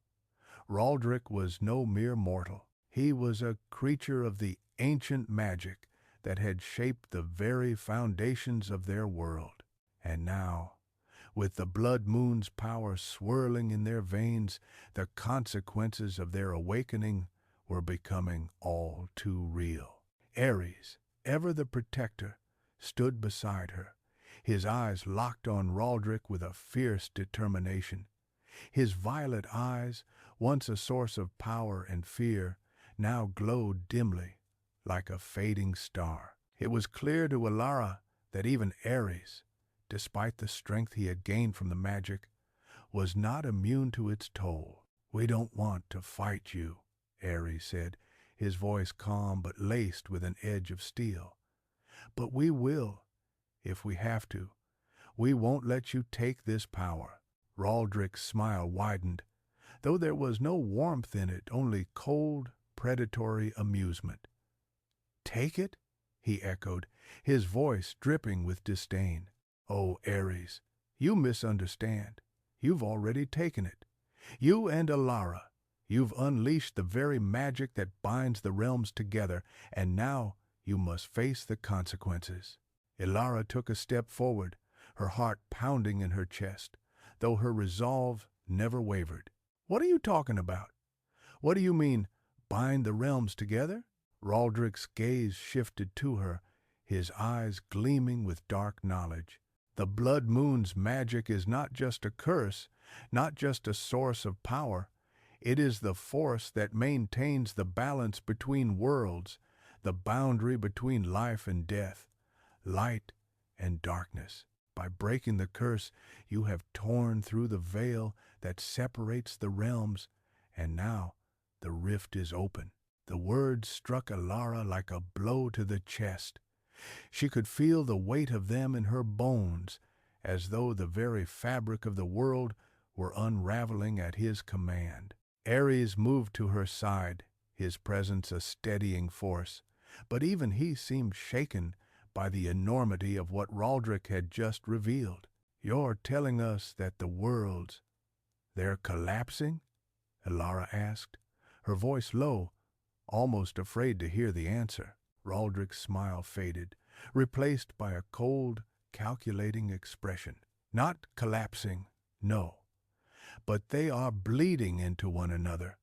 Raldric was no mere mortal. He was a creature of the ancient magic that had shaped the very foundations of their world. And now, with the Bloodmoon's power swirling in their veins, the consequences of their awakening were becoming all too real. Ares, ever the protector, stood beside her, his eyes locked on Raldric with a fierce determination. His violet eyes, once a source of power and fear, now glowed dimly, like a fading star. It was clear to Elara that even Ares, despite the strength he had gained from the magic, was not immune to its toll. "We don't want to fight you," Ares said, his voice calm but laced with an edge of steel. "But we will, if we have to. We won't let you take this power." Raldric's smile widened, though there was no warmth in it, only cold, predatory amusement. "Take it?" he echoed, his voice dripping with disdain. "Oh, Ares, you misunderstand. You've already taken it. You and Elara, you've unleashed the very magic that binds the realms together, and now you must face the consequences." Elara took a step forward, her heart pounding in her chest, though her resolve never wavered. "What are you talking about? What do you mean, bind the realms together?" Raldric's gaze shifted to her, his eyes gleaming with dark knowledge. "The Bloodmoon's magic is not just a curse, not just a source of power. It is the force that maintains the balance between worlds, the boundary between life and death, light and darkness. By breaking the curse, you have torn through the veil that separates the realms, and now the rift is open." The words struck Elara like a blow to the chest. She could feel the weight of them in her bones, as though the very fabric of the world were unraveling at his command. Ares moved to her side, his presence a steadying force, but even he seemed shaken by the enormity of what Raldric had just revealed. "You're telling us that the worlds, they're collapsing?" Elara asked, her voice low, almost afraid to hear the answer. Raldric's smile faded, replaced by a cold, calculating expression. "Not collapsing, no. But they are bleeding into one another.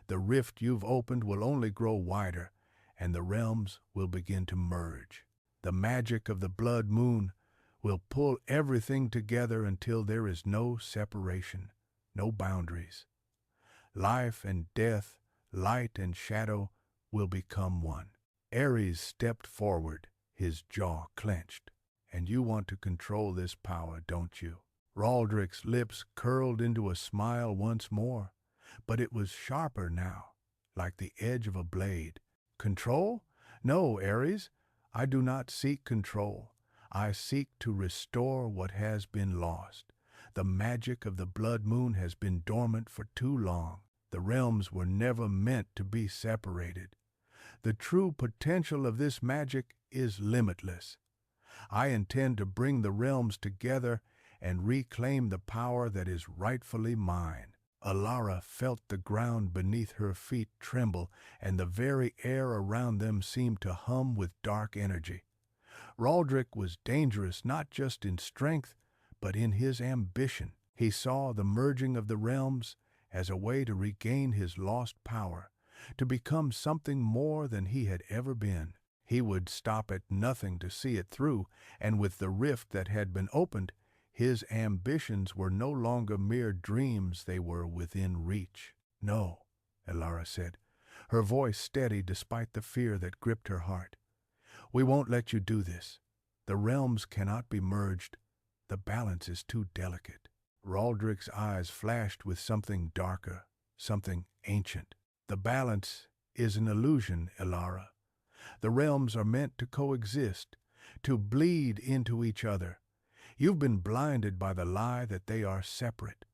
The rift you've opened will only grow wider, and the realms will begin to merge. The magic of the Bloodmoon will pull everything together until there is no separation, no boundaries. Life and death, light and shadow will become one." Ares stepped forward, his jaw clenched. "And you want to control this power, don't you?" Raldric's lips curled into a smile once more, but it was sharper now, like the edge of a blade. "Control? No, Ares. I do not seek control. I seek to restore what has been lost. The magic of the Bloodmoon has been dormant for too long. The realms were never meant to be separated. The true potential of this magic is limitless. I intend to bring the realms together and reclaim the power that is rightfully mine." Elara felt the ground beneath her feet tremble, and the very air around them seemed to hum with dark energy. Raldric was dangerous not just in strength, but in his ambition. He saw the merging of the realms as a way to regain his lost power, to become something more than he had ever been. He would stop at nothing to see it through, and with the rift that had been opened, His ambitions were no longer mere dreams, they were within reach. "No," Elara said, her voice steady despite the fear that gripped her heart. "We won't let you do this. The realms cannot be merged. The balance is too delicate." Raldrick's eyes flashed with something darker, something ancient. "The balance is an illusion, Elara. The realms are meant to coexist, to bleed into each other. You've been blinded by the lie that they are separate.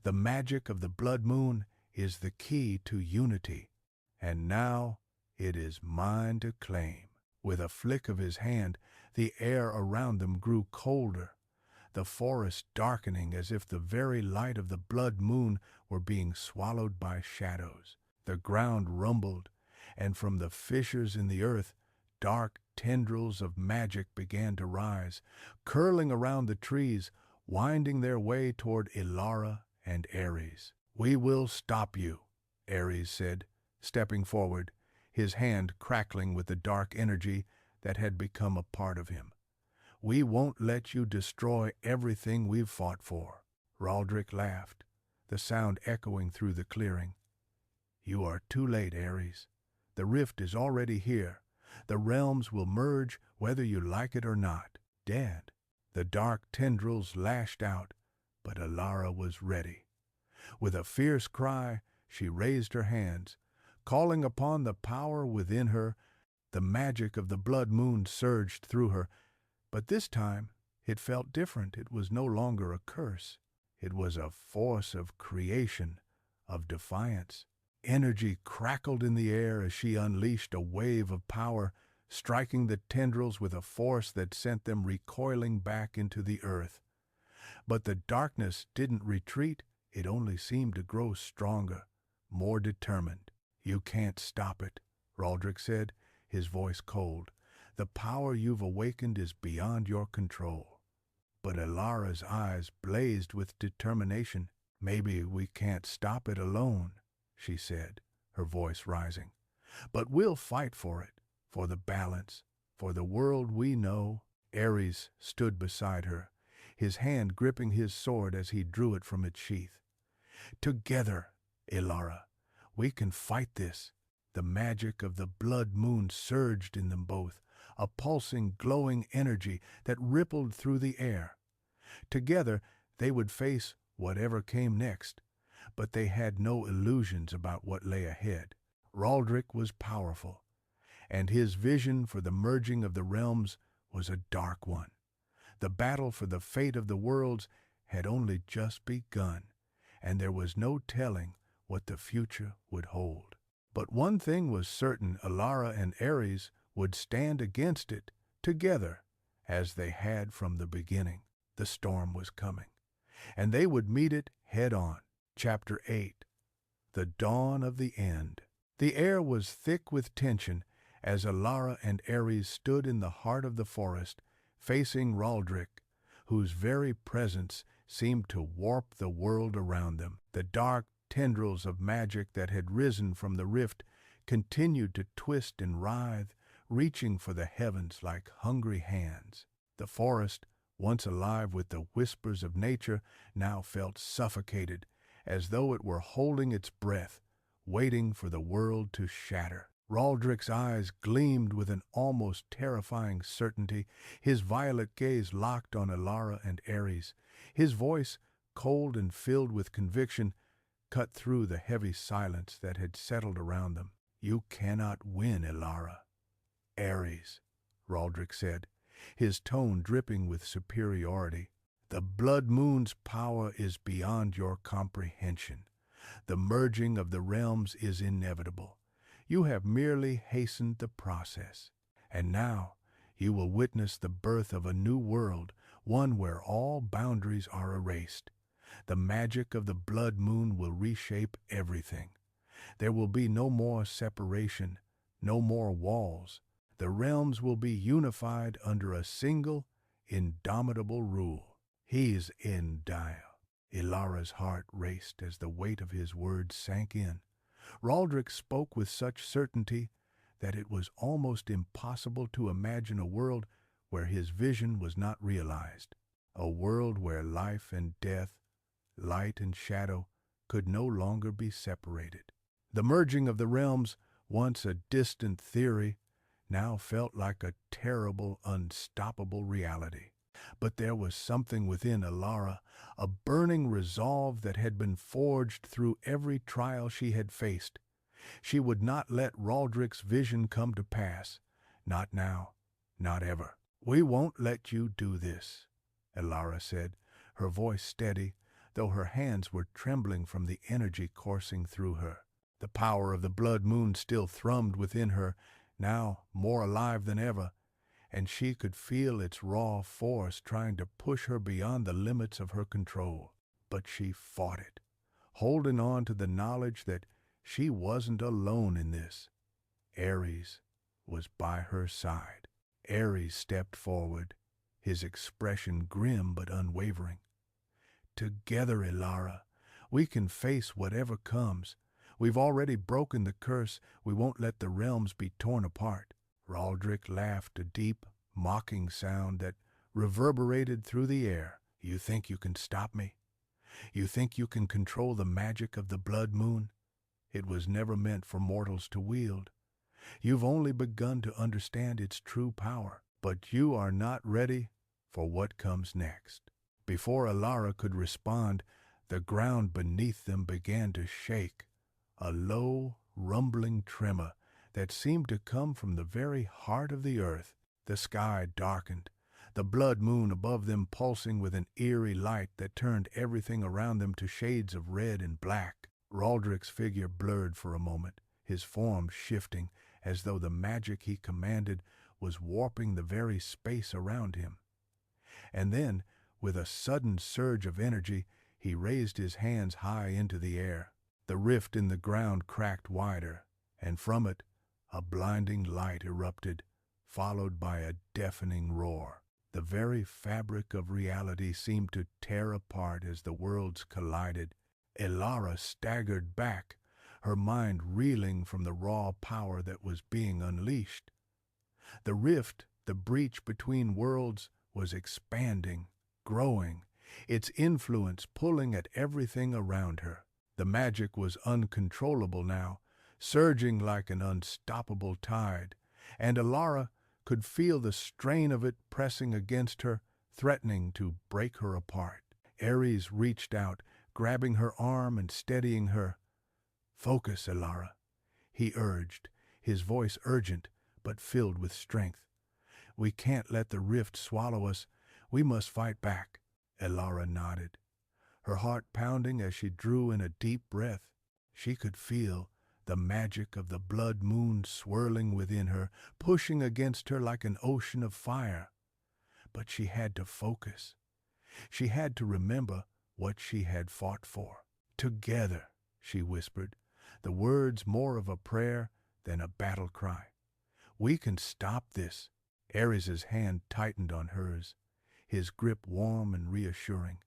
The magic of the blood moon is the key to unity, and now it is mine to claim." With a flick of his hand, the air around them grew colder, the forest darkening as if the very light of the blood moon were being swallowed by shadows. The ground rumbled, and from the fissures in the earth, dark tendrils of magic began to rise, curling around the trees, winding their way toward Elara and Ares. "We will stop you," Ares said, stepping forward, his hand crackling with the dark energy that had become a part of him. "We won't let you destroy everything we've fought for." Raldrick laughed, the sound echoing through the clearing. "You are too late, Ares. The rift is already here. The realms will merge whether you like it or not." "Dad." The dark tendrils lashed out, but Elara was ready. With a fierce cry, she raised her hands, calling upon the power within her. The magic of the blood moon surged through her, but this time it felt different. It was no longer a curse. It was a force of creation, of defiance. Energy crackled in the air as she unleashed a wave of power, striking the tendrils with a force that sent them recoiling back into the earth. But the darkness didn't retreat, it only seemed to grow stronger, more determined. "You can't stop it," Raldrick said, his voice cold. "The power you've awakened is beyond your control." But Elara's eyes blazed with determination. "Maybe we can't stop it alone," she said, her voice rising. "But we'll fight for it, for the balance, for the world we know." Ares stood beside her, his hand gripping his sword as he drew it from its sheath. "Together, Elara, we can fight this." The magic of the blood moon surged in them both, a pulsing, glowing energy that rippled through the air. Together, they would face whatever came next, but they had no illusions about what lay ahead. Raldrick was powerful, and his vision for the merging of the realms was a dark one. The battle for the fate of the worlds had only just begun, and there was no telling what the future would hold. But one thing was certain: Elara and Ares would stand against it together, as they had from the beginning. The storm was coming, and they would meet it head on. Chapter 8. The Dawn of the End. The air was thick with tension as Elara and Ares stood in the heart of the forest, facing Raldrick, whose very presence seemed to warp the world around them. The dark tendrils of magic that had risen from the rift continued to twist and writhe, reaching for the heavens like hungry hands. The forest, once alive with the whispers of nature, now felt suffocated, as though it were holding its breath, waiting for the world to shatter. Raldrick's eyes gleamed with an almost terrifying certainty, his violet gaze locked on Elara and Ares. His voice, cold and filled with conviction, cut through the heavy silence that had settled around them. "You cannot win, Elara." "Ares," Raldrick said, his tone dripping with superiority. "The blood moon's power is beyond your comprehension. The merging of the realms is inevitable. You have merely hastened the process. And now you will witness the birth of a new world, one where all boundaries are erased. The magic of the blood moon will reshape everything. There will be no more separation, no more walls. The realms will be unified under a single, indomitable rule." "He's in dire." Elara's heart raced as the weight of his words sank in. Raldrick spoke with such certainty that it was almost impossible to imagine a world where his vision was not realized. a world where life and death, light and shadow, could no longer be separated. The merging of the realms, once a distant theory, now felt like a terrible, unstoppable reality. But there was something within Elara, a burning resolve that had been forged through every trial she had faced. She would not let Raldrick's vision come to pass. Not now, not ever. "We won't let you do this," Elara said, her voice steady, though her hands were trembling from the energy coursing through her. The power of the blood moon still thrummed within her, now more alive than ever, and she could feel its raw force trying to push her beyond the limits of her control. But she fought it, holding on to the knowledge that she wasn't alone in this. Ares was by her side. Ares stepped forward, his expression grim but unwavering. "Together, Elara, we can face whatever comes. We've already broken the curse. We won't let the realms be torn apart." Raldrick laughed, a deep, mocking sound that reverberated through the air. "You think you can stop me? You think you can control the magic of the blood moon? It was never meant for mortals to wield. You've only begun to understand its true power, but you are not ready for what comes next." Before Elara could respond, the ground beneath them began to shake, a low, rumbling tremor that seemed to come from the very heart of the earth. The sky darkened, the blood moon above them pulsing with an eerie light that turned everything around them to shades of red and black. Raldrick's figure blurred for a moment, his form shifting as though the magic he commanded was warping the very space around him. And then, with a sudden surge of energy, he raised his hands high into the air. The rift in the ground cracked wider, and from it a blinding light erupted, followed by a deafening roar. The very fabric of reality seemed to tear apart as the worlds collided. Elara staggered back, her mind reeling from the raw power that was being unleashed. The rift, the breach between worlds, was expanding, growing, its influence pulling at everything around her. The magic was uncontrollable now, surging like an unstoppable tide, and Elara could feel the strain of it pressing against her, threatening to break her apart. Ares reached out, grabbing her arm and steadying her. "Focus, Elara," he urged, his voice urgent but filled with strength. "We can't let the rift swallow us. We must fight back." Elara nodded, her heart pounding as she drew in a deep breath. She could feel the magic of the blood moon swirling within her, pushing against her like an ocean of fire. But she had to focus. She had to remember what she had fought for. "Together," she whispered, the words more of a prayer than a battle cry. "We can stop this." Ares's hand tightened on hers, his grip warm and reassuring.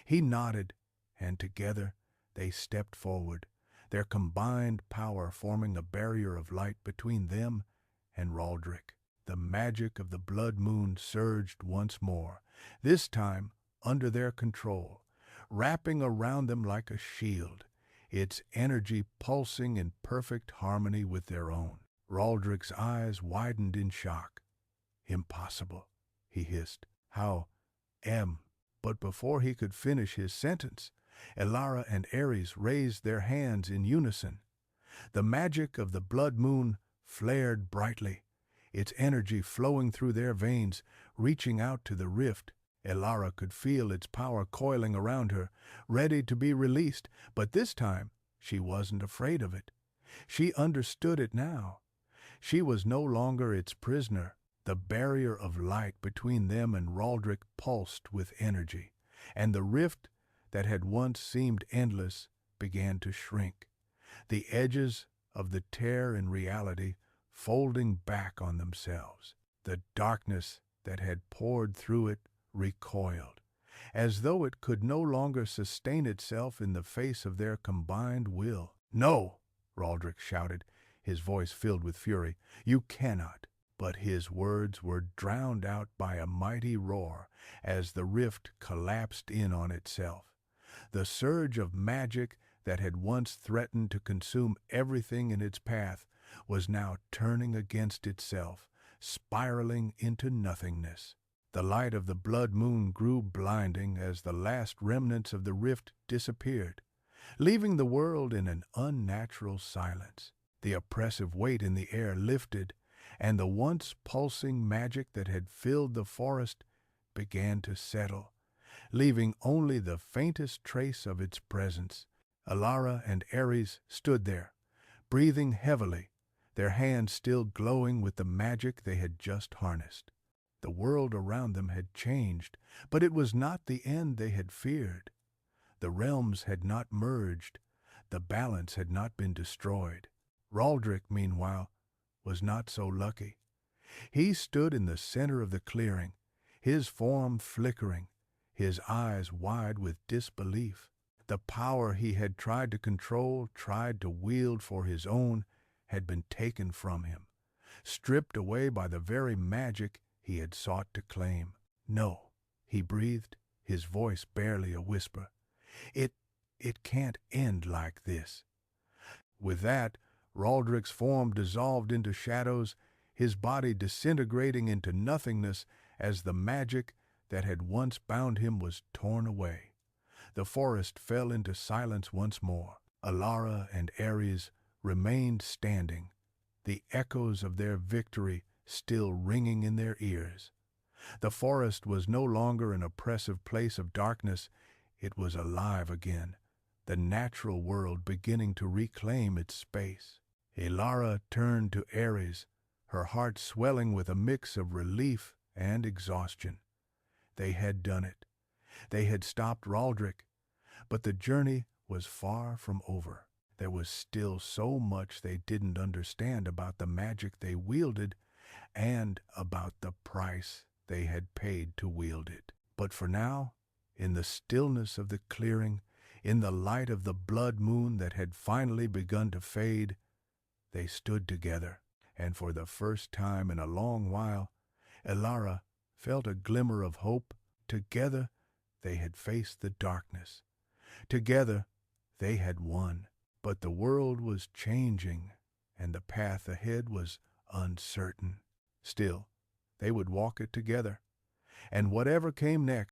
He nodded, and together they stepped forward, their combined power forming a barrier of light between them and Raldrick. The magic of the blood moon surged once more, this time under their control, wrapping around them like a shield, its energy pulsing in perfect harmony with their own. Raldrick's eyes widened in shock. "Impossible," he hissed. "How But before he could finish his sentence, Elara and Ares raised their hands in unison. The magic of the blood moon flared brightly, its energy flowing through their veins, reaching out to the rift. Elara could feel its power coiling around her, ready to be released, but this time she wasn't afraid of it. She understood it now. She was no longer its prisoner. The barrier of light between them and Raldrick pulsed with energy, and the rift that had once seemed endless began to shrink, the edges of the tear in reality folding back on themselves. The darkness that had poured through it recoiled, as though it could no longer sustain itself in the face of their combined will. "No!" Raldrick shouted, his voice filled with fury. "You cannot." But his words were drowned out by a mighty roar as the rift collapsed in on itself. The surge of magic that had once threatened to consume everything in its path was now turning against itself, spiraling into nothingness. The light of the blood moon grew blinding as the last remnants of the rift disappeared, leaving the world in an unnatural silence. The oppressive weight in the air lifted, and the once pulsing magic that had filled the forest began to settle, leaving only the faintest trace of its presence. Elara and Ares stood there, breathing heavily, their hands still glowing with the magic they had just harnessed. The world around them had changed, but it was not the end they had feared. The realms had not merged, the balance had not been destroyed. Raldric, meanwhile, was not so lucky. He stood in the center of the clearing, his form flickering, his eyes wide with disbelief. The power he had tried to control, tried to wield for his own, had been taken from him, stripped away by the very magic he had sought to claim. "No," he breathed, his voice barely a whisper. It can't end like this." With that, Raldric's form dissolved into shadows, his body disintegrating into nothingness as the magic that had once bound him was torn away. The forest fell into silence once more. Elara and Ares remained standing, the echoes of their victory still ringing in their ears. The forest was no longer an oppressive place of darkness, it was alive again, the natural world beginning to reclaim its space. Elara turned to Ares, her heart swelling with a mix of relief and exhaustion. They had done it. They had stopped Raldric, but the journey was far from over. There was still so much they didn't understand about the magic they wielded and about the price they had paid to wield it. But for now, in the stillness of the clearing, in the light of the blood moon that had finally begun to fade, they stood together, and for the first time in a long while, Elara felt a glimmer of hope. Together, they had faced the darkness. Together, they had won. But the world was changing, and the path ahead was uncertain. Still, they would walk it together, and whatever came next,